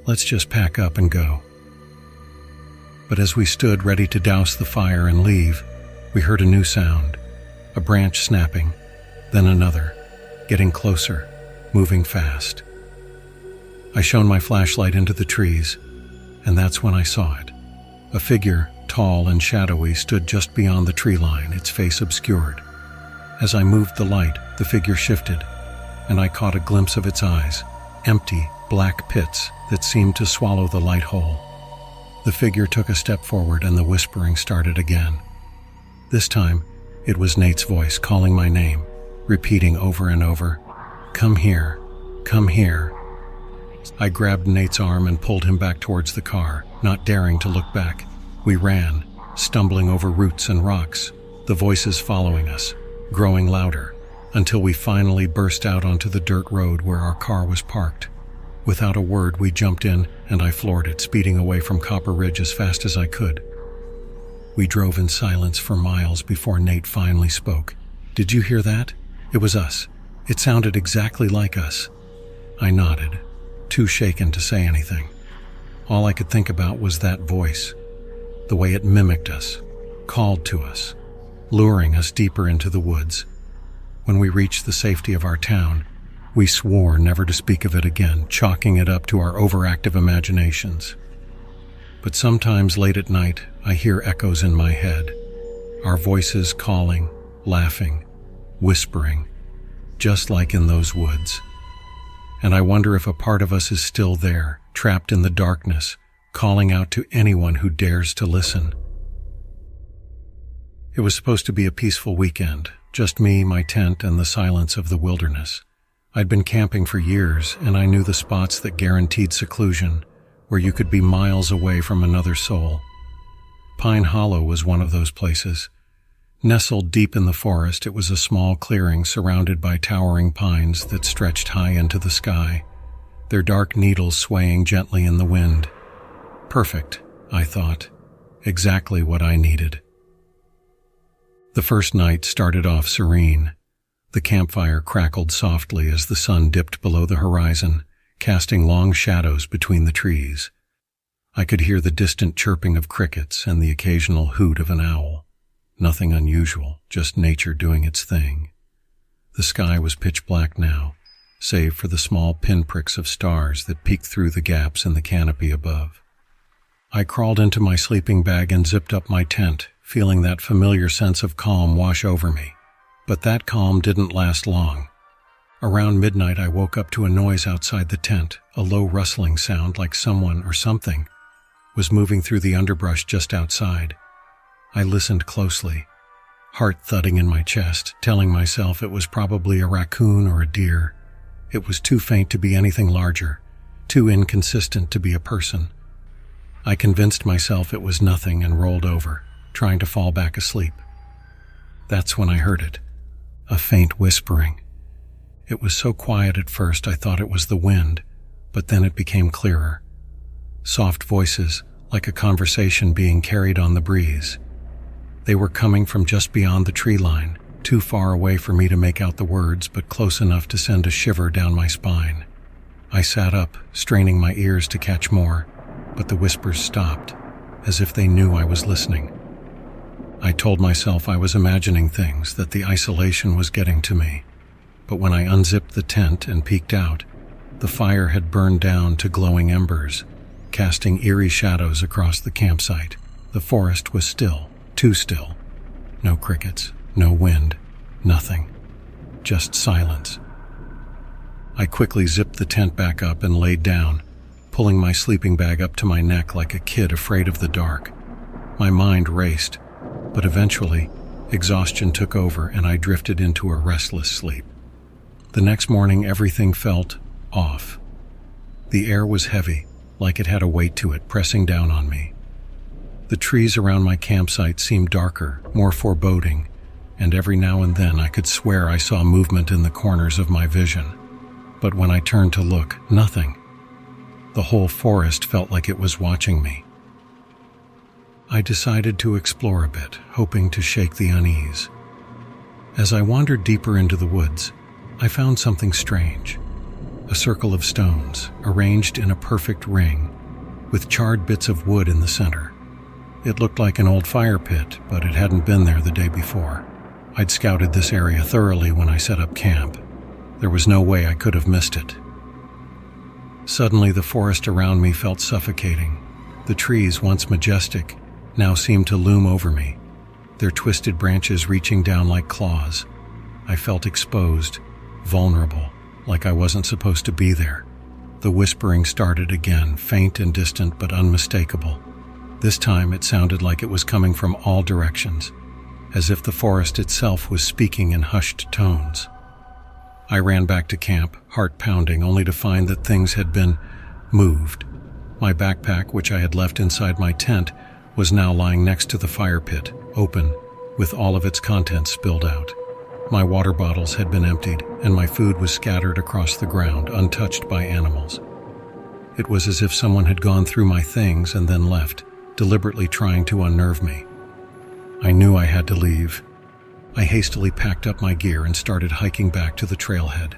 "Let's just pack up and go." But as we stood ready to douse the fire and leave, we heard a new sound, a branch snapping, then another, getting closer, moving fast. I shone my flashlight into the trees, and that's when I saw it. A figure, tall and shadowy, stood just beyond the tree line, its face obscured. As I moved the light, the figure shifted, and I caught a glimpse of its eyes, empty, black pits that seemed to swallow the light whole. The figure took a step forward, and the whispering started again. This time, it was Nate's voice calling my name, repeating over and over, "Come here, come here." I grabbed Nate's arm and pulled him back towards the car, not daring to look back. We ran, stumbling over roots and rocks, the voices following us, growing louder, until we finally burst out onto the dirt road where our car was parked. Without a word, we jumped in, and I floored it, speeding away from Copper Ridge as fast as I could. We drove in silence for miles before Nate finally spoke. "Did you hear that? It was us. It sounded exactly like us." I nodded, too shaken to say anything. All I could think about was that voice, the way it mimicked us, called to us, luring us deeper into the woods. When we reached the safety of our town, we swore never to speak of it again, chalking it up to our overactive imaginations. But sometimes late at night, I hear echoes in my head, our voices calling, laughing, whispering, just like in those woods. And I wonder if a part of us is still there, trapped in the darkness, calling out to anyone who dares to listen. It was supposed to be a peaceful weekend, just me, my tent, and the silence of the wilderness. I'd been camping for years, and I knew the spots that guaranteed seclusion, where you could be miles away from another soul. Pine Hollow was one of those places. Nestled deep in the forest, it was a small clearing surrounded by towering pines that stretched high into the sky, their dark needles swaying gently in the wind. Perfect, I thought. Exactly what I needed. The first night started off serene. The campfire crackled softly as the sun dipped below the horizon, casting long shadows between the trees. I could hear the distant chirping of crickets and the occasional hoot of an owl. Nothing unusual, just nature doing its thing. The sky was pitch black now, save for the small pinpricks of stars that peeked through the gaps in the canopy above. I crawled into my sleeping bag and zipped up my tent, feeling that familiar sense of calm wash over me. But that calm didn't last long. Around midnight, I woke up to a noise outside the tent, a low rustling sound like someone or something was moving through the underbrush just outside. I listened closely, heart thudding in my chest, telling myself it was probably a raccoon or a deer. It was too faint to be anything larger, too inconsistent to be a person. I convinced myself it was nothing and rolled over, trying to fall back asleep. That's when I heard it, a faint whispering. It was so quiet at first I thought it was the wind, but then it became clearer. Soft voices, like a conversation being carried on the breeze. They were coming from just beyond the tree line, too far away for me to make out the words, but close enough to send a shiver down my spine. I sat up, straining my ears to catch more, but the whispers stopped, as if they knew I was listening. I told myself I was imagining things, that the isolation was getting to me. But when I unzipped the tent and peeked out, the fire had burned down to glowing embers, casting eerie shadows across the campsite. The forest was still, too still. No crickets, no wind, nothing. Just silence. I quickly zipped the tent back up and laid down, pulling my sleeping bag up to my neck like a kid afraid of the dark. My mind raced, but eventually, exhaustion took over and I drifted into a restless sleep. The next morning, everything felt off. The air was heavy, like it had a weight to it, pressing down on me. The trees around my campsite seemed darker, more foreboding, and every now and then I could swear I saw movement in the corners of my vision. But when I turned to look, nothing. The whole forest felt like it was watching me. I decided to explore a bit, hoping to shake the unease. As I wandered deeper into the woods, I found something strange. A circle of stones, arranged in a perfect ring, with charred bits of wood in the center. It looked like an old fire pit, but it hadn't been there the day before. I'd scouted this area thoroughly when I set up camp. There was no way I could have missed it. Suddenly, the forest around me felt suffocating. The trees, once majestic, now seemed to loom over me, their twisted branches reaching down like claws. I felt exposed, vulnerable, like I wasn't supposed to be there. The whispering started again, faint and distant but unmistakable. This time it sounded like it was coming from all directions, as if the forest itself was speaking in hushed tones. I ran back to camp, heart pounding, only to find that things had been moved. My backpack, which I had left inside my tent, was now lying next to the fire pit, open, with all of its contents spilled out. My water bottles had been emptied, and my food was scattered across the ground, untouched by animals. It was as if someone had gone through my things and then left, deliberately trying to unnerve me. I knew I had to leave. I hastily packed up my gear and started hiking back to the trailhead.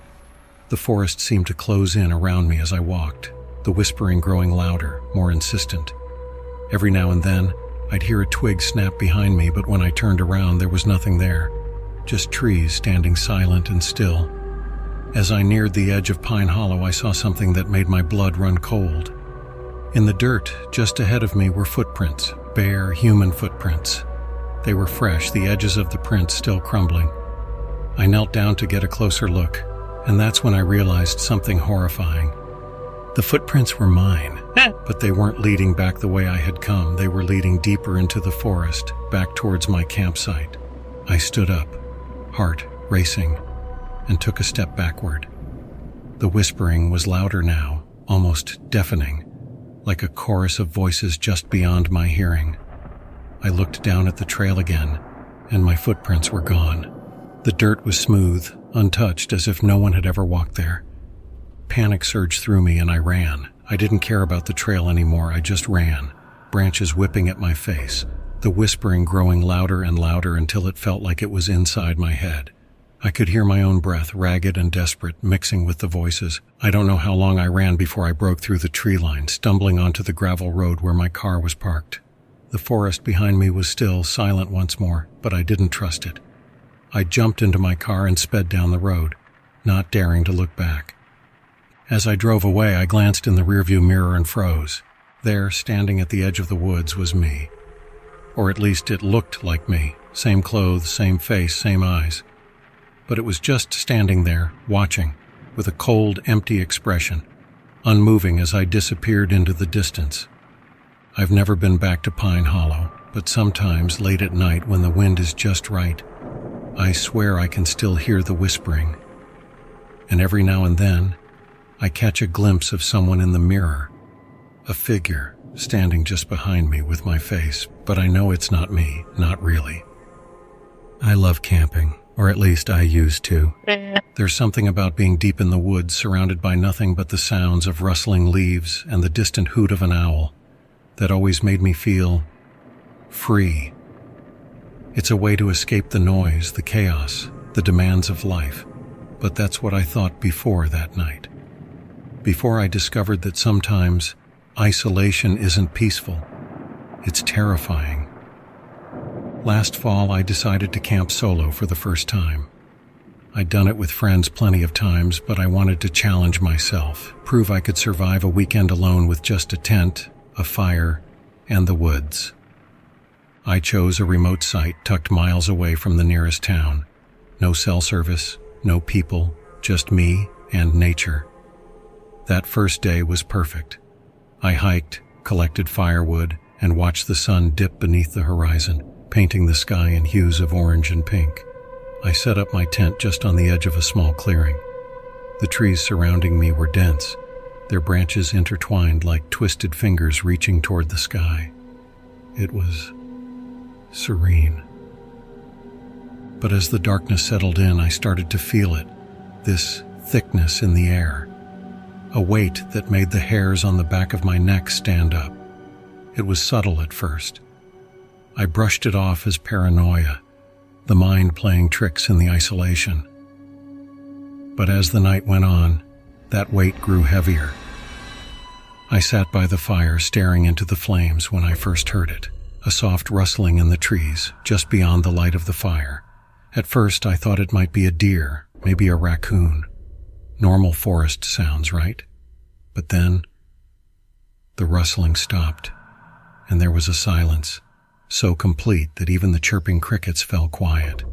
The forest seemed to close in around me as I walked, the whispering growing louder, more insistent. Every now and then, I'd hear a twig snap behind me, but when I turned around, there was nothing there, just trees standing silent and still. As I neared the edge of Pine Hollow, I saw something that made my blood run cold. In the dirt, just ahead of me, were footprints, bare, human footprints. They were fresh, the edges of the prints still crumbling. I knelt down to get a closer look, and that's when I realized something horrifying. The footprints were mine, but they weren't leading back the way I had come. They were leading deeper into the forest, back towards my campsite. I stood up, heart racing, and took a step backward. The whispering was louder now, almost deafening, like a chorus of voices just beyond my hearing. I looked down at the trail again, and my footprints were gone. The dirt was smooth, untouched, as if no one had ever walked there. Panic surged through me and I ran. I didn't care about the trail anymore, I just ran, branches whipping at my face, the whispering growing louder and louder until it felt like it was inside my head. I could hear my own breath, ragged and desperate, mixing with the voices. I don't know how long I ran before I broke through the tree line, stumbling onto the gravel road where my car was parked. The forest behind me was still silent once more, but I didn't trust it. I jumped into my car and sped down the road, not daring to look back. As I drove away, I glanced in the rearview mirror and froze. There, standing at the edge of the woods, was me. Or at least it looked like me. Same clothes, same face, same eyes. But it was just standing there, watching, with a cold, empty expression, unmoving as I disappeared into the distance. I've never been back to Pine Hollow, but sometimes, late at night when the wind is just right, I swear I can still hear the whispering. And every now and then, I catch a glimpse of someone in the mirror, a figure standing just behind me with my face, but I know it's not me, not really. I love camping, or at least I used to. There's something about being deep in the woods, surrounded by nothing but the sounds of rustling leaves and the distant hoot of an owl, that always made me feel free. It's a way to escape the noise, the chaos, the demands of life. But that's what I thought before that night. Before I discovered that sometimes isolation isn't peaceful. It's terrifying. Last fall, I decided to camp solo for the first time. I'd done it with friends plenty of times, but I wanted to challenge myself, prove I could survive a weekend alone with just a tent, a fire, and the woods. I chose a remote site tucked miles away from the nearest town. No cell service, no people, just me and nature. That first day was perfect. I hiked, collected firewood, and watched the sun dip beneath the horizon, painting the sky in hues of orange and pink. I set up my tent just on the edge of a small clearing. The trees surrounding me were dense, their branches intertwined like twisted fingers reaching toward the sky. It was serene. But as the darkness settled in, I started to feel it, this thickness in the air, a weight that made the hairs on the back of my neck stand up. It was subtle at first. I brushed it off as paranoia, the mind playing tricks in the isolation. But as the night went on, that weight grew heavier. I sat by the fire staring into the flames when I first heard it, a soft rustling in the trees just beyond the light of the fire. At first, I thought it might be a deer, maybe a raccoon. Normal forest sounds, right? But then, the rustling stopped, and there was a silence, so complete that even the chirping crickets fell quiet.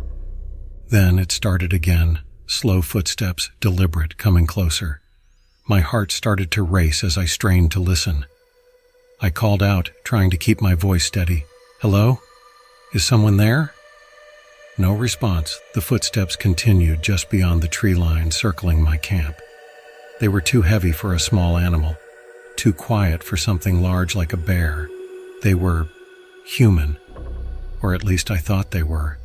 Then it started again, slow footsteps, deliberate, coming closer. My heart started to race as I strained to listen. I called out, trying to keep my voice steady. "Hello? Is someone there?" No response. The footsteps continued just beyond the tree line circling my camp. They were too heavy for a small animal, too quiet for something large like a bear. They were human, or at least I thought they were.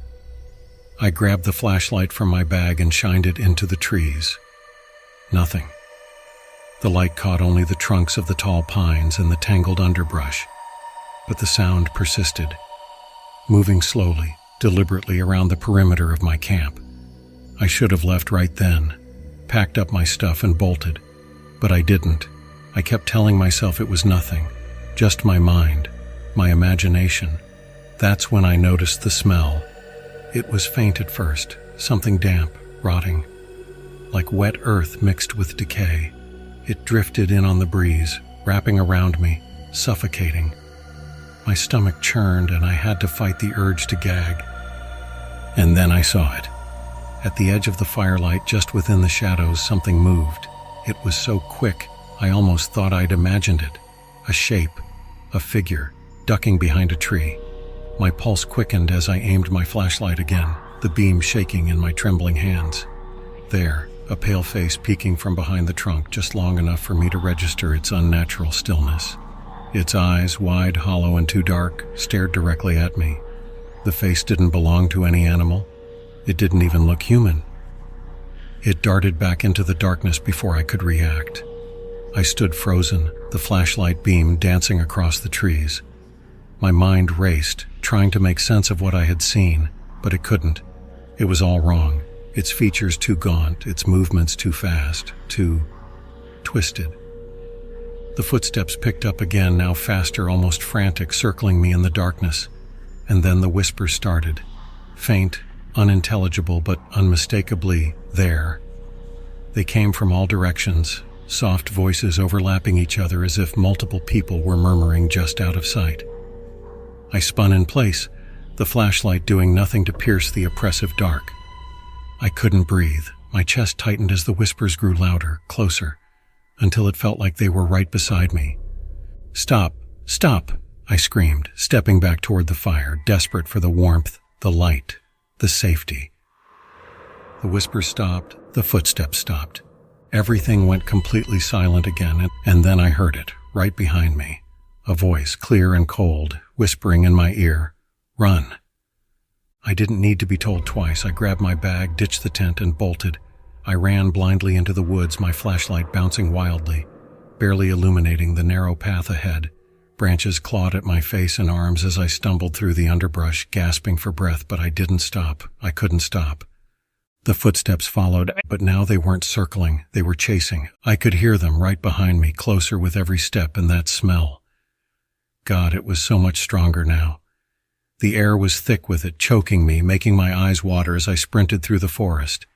I grabbed the flashlight from my bag and shined it into the trees. Nothing. The light caught only the trunks of the tall pines and the tangled underbrush, but the sound persisted, moving slowly, deliberately around the perimeter of my camp. I should have left right then, packed up my stuff and bolted, but I didn't. I kept telling myself it was nothing, just my mind, my imagination. That's when I noticed the smell. It was faint at first, something damp, rotting, like wet earth mixed with decay. It drifted in on the breeze, wrapping around me, suffocating. My stomach churned and I had to fight the urge to gag. And then I saw it. At the edge of the firelight, just within the shadows, something moved. It was so quick, I almost thought I'd imagined it. A shape, a figure, ducking behind a tree. My pulse quickened as I aimed my flashlight again, the beam shaking in my trembling hands. There, a pale face peeking from behind the trunk just long enough for me to register its unnatural stillness. Its eyes, wide, hollow, and too dark, stared directly at me. The face didn't belong to any animal. It didn't even look human. It darted back into the darkness before I could react. I stood frozen, the flashlight beam dancing across the trees. My mind raced, trying to make sense of what I had seen, but it couldn't. It was all wrong. Its features too gaunt, its movements too fast, too twisted. The footsteps picked up again, now faster, almost frantic, circling me in the darkness. And then the whispers started. Faint, unintelligible, but unmistakably there. They came from all directions, soft voices overlapping each other as if multiple people were murmuring just out of sight. I spun in place, the flashlight doing nothing to pierce the oppressive dark. I couldn't breathe. My chest tightened as the whispers grew louder, closer, until it felt like they were right beside me. "Stop! Stop!" I screamed, stepping back toward the fire, desperate for the warmth, the light, the safety. The whispers stopped, the footsteps stopped. Everything went completely silent again, and then I heard it, right behind me. A voice, clear and cold, whispering in my ear, "Run." I didn't need to be told twice. I grabbed my bag, ditched the tent, and bolted. I ran blindly into the woods, my flashlight bouncing wildly, barely illuminating the narrow path ahead. Branches clawed at my face and arms as I stumbled through the underbrush, gasping for breath, but I didn't stop. I couldn't stop. The footsteps followed, but now they weren't circling, they were chasing. I could hear them right behind me, closer with every step, and that smell. God, it was so much stronger now. The air was thick with it, choking me, making my eyes water as I sprinted through the forest.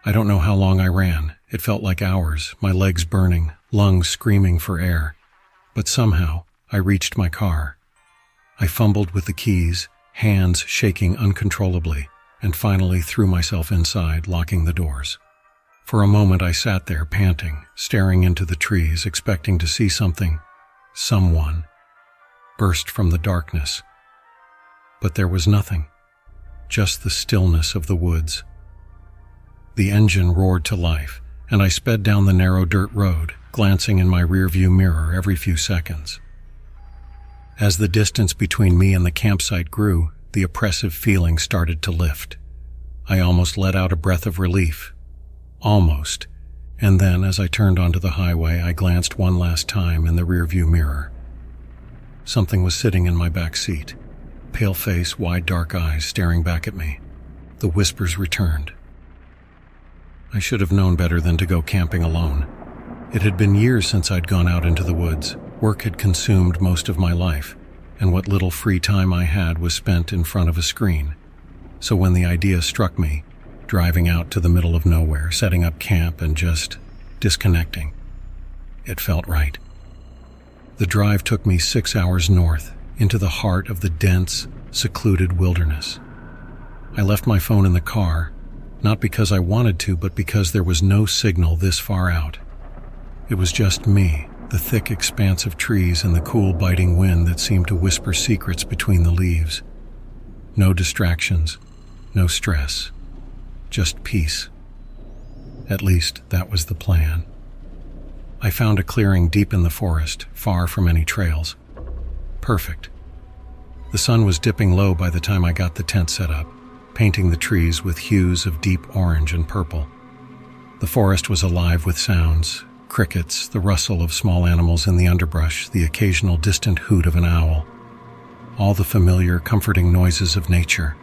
I don't know how long I ran. It felt like hours, my legs burning, lungs screaming for air. But somehow, I reached my car. I fumbled with the keys, hands shaking uncontrollably, and finally threw myself inside, locking the doors. For a moment I sat there, panting, staring into the trees, expecting to see something, someone, burst from the darkness. But there was nothing, just the stillness of the woods. The engine roared to life, and I sped down the narrow dirt road, glancing in my rearview mirror every few seconds. As the distance between me and the campsite grew, the oppressive feeling started to lift. I almost let out a breath of relief. Almost. And then, as I turned onto the highway, I glanced one last time in the rearview mirror. Something was sitting in my back seat. Pale face, wide dark eyes staring back at me. The whispers returned. I should have known better than to go camping alone. It had been years since I'd gone out into the woods. Work had consumed most of my life, and what little free time I had was spent in front of a screen. So when the idea struck me, driving out to the middle of nowhere, setting up camp and just disconnecting, it felt right. The drive took me 6 hours north, into the heart of the dense, secluded wilderness. I left my phone in the car, not because I wanted to, but because there was no signal this far out. It was just me, the thick expanse of trees and the cool, biting wind that seemed to whisper secrets between the leaves. No distractions, no stress, just peace. At least, that was the plan. I found a clearing deep in the forest, far from any trails. Perfect. The sun was dipping low by the time I got the tent set up, painting the trees with hues of deep orange and purple. The forest was alive with sounds, crickets, the rustle of small animals in the underbrush, the occasional distant hoot of an owl. All the familiar, comforting noises of nature.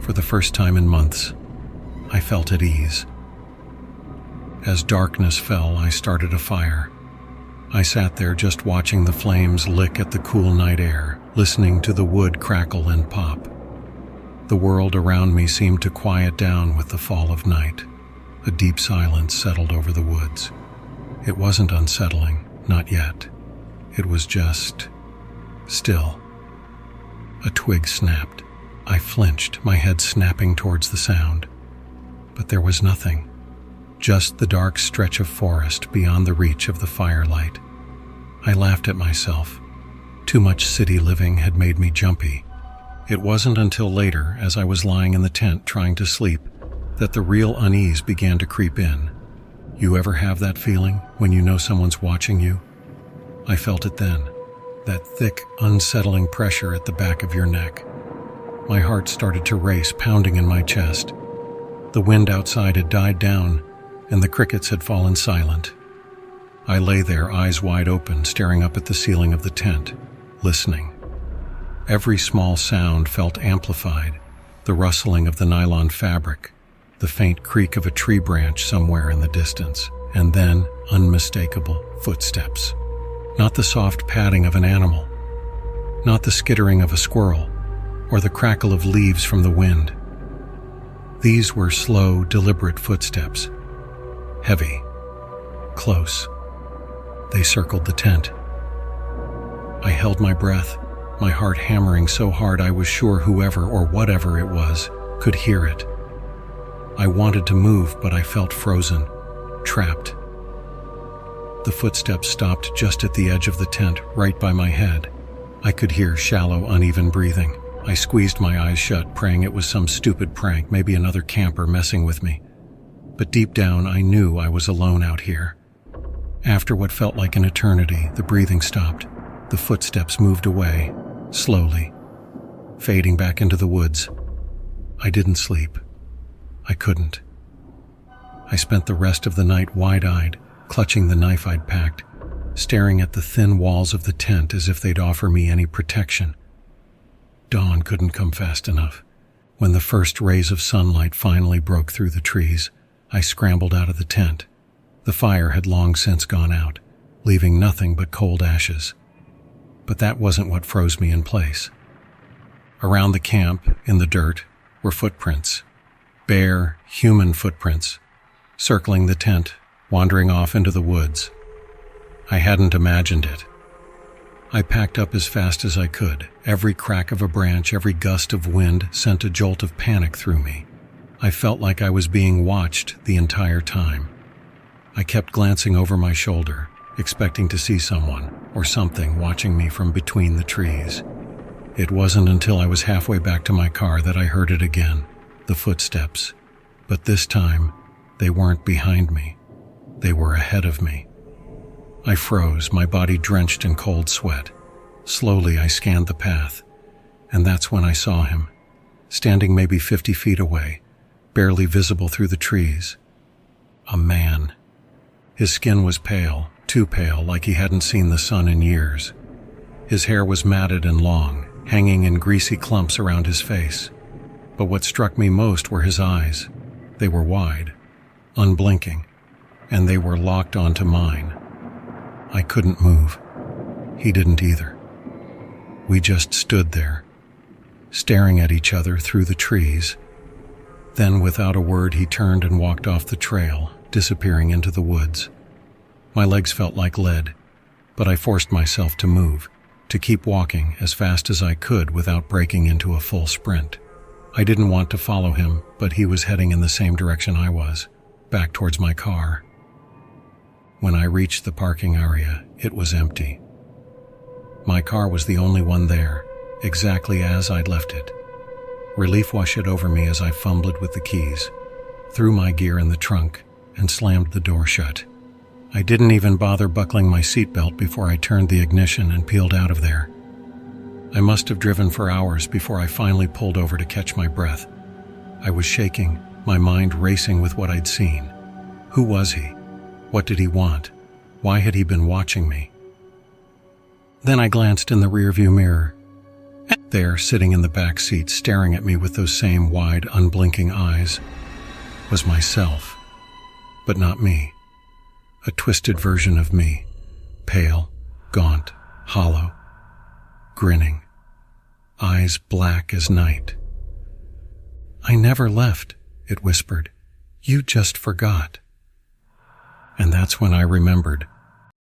For the first time in months, I felt at ease. As darkness fell, I started a fire. I sat there just watching the flames lick at the cool night air, listening to the wood crackle and pop. The world around me seemed to quiet down with the fall of night. A deep silence settled over the woods. It wasn't unsettling, not yet. It was just still. A twig snapped. I flinched, my head snapping towards the sound. But there was nothing. Just the dark stretch of forest beyond the reach of the firelight. I laughed at myself. Too much city living had made me jumpy. It wasn't until later, as I was lying in the tent trying to sleep, that the real unease began to creep in. You ever have that feeling when you know someone's watching you? I felt it then, that thick, unsettling pressure at the back of your neck. My heart started to race, pounding in my chest. The wind outside had died down, and the crickets had fallen silent. I lay there, eyes wide open, staring up at the ceiling of the tent, listening. Every small sound felt amplified, the rustling of the nylon fabric, the faint creak of a tree branch somewhere in the distance, and then unmistakable footsteps. Not the soft padding of an animal, not the skittering of a squirrel, or the crackle of leaves from the wind. These were slow, deliberate footsteps, heavy, close. They circled the tent. I held my breath, my heart hammering so hard I was sure whoever or whatever it was could hear it. I wanted to move, but I felt frozen, trapped. The footsteps stopped just at the edge of the tent, right by my head. I could hear shallow, uneven breathing. I squeezed my eyes shut, praying it was some stupid prank, maybe another camper messing with me. But deep down, I knew I was alone out here. After what felt like an eternity, the breathing stopped. The footsteps moved away, slowly, fading back into the woods. I didn't sleep. I couldn't. I spent the rest of the night wide-eyed, clutching the knife I'd packed, staring at the thin walls of the tent as if they'd offer me any protection. Dawn couldn't come fast enough. When the first rays of sunlight finally broke through the trees, I scrambled out of the tent. The fire had long since gone out, leaving nothing but cold ashes. But that wasn't what froze me in place. Around the camp, in the dirt, were footprints. Bare, human footprints, circling the tent, wandering off into the woods. I hadn't imagined it. I packed up as fast as I could. Every crack of a branch, every gust of wind sent a jolt of panic through me. I felt like I was being watched the entire time. I kept glancing over my shoulder, expecting to see someone or something watching me from between the trees. It wasn't until I was halfway back to my car that I heard it again, the footsteps. But this time, they weren't behind me. They were ahead of me. I froze, my body drenched in cold sweat. Slowly, I scanned the path, and that's when I saw him, standing maybe 50 feet away, barely visible through the trees. A man. His skin was pale, too pale, like he hadn't seen the sun in years. His hair was matted and long, hanging in greasy clumps around his face. But what struck me most were his eyes. They were wide, unblinking, and they were locked onto mine. I couldn't move. He didn't either. We just stood there, staring at each other through the trees. Then, without a word, he turned and walked off the trail, disappearing into the woods. My legs felt like lead, but I forced myself to move, to keep walking as fast as I could without breaking into a full sprint. I didn't want to follow him, but he was heading in the same direction I was, back towards my car. When I reached the parking area, it was empty. My car was the only one there, exactly as I'd left it. Relief washed over me as I fumbled with the keys, threw my gear in the trunk, and slammed the door shut. I didn't even bother buckling my seatbelt before I turned the ignition and peeled out of there. I must have driven for hours before I finally pulled over to catch my breath. I was shaking, my mind racing with what I'd seen. Who was he? What did he want? Why had he been watching me? Then I glanced in the rearview mirror. There, sitting in the back seat, staring at me with those same wide, unblinking eyes, was myself. But not me. A twisted version of me. Pale, gaunt, hollow, grinning. Eyes black as night. "I never left," it whispered. "You just forgot." And that's when I remembered.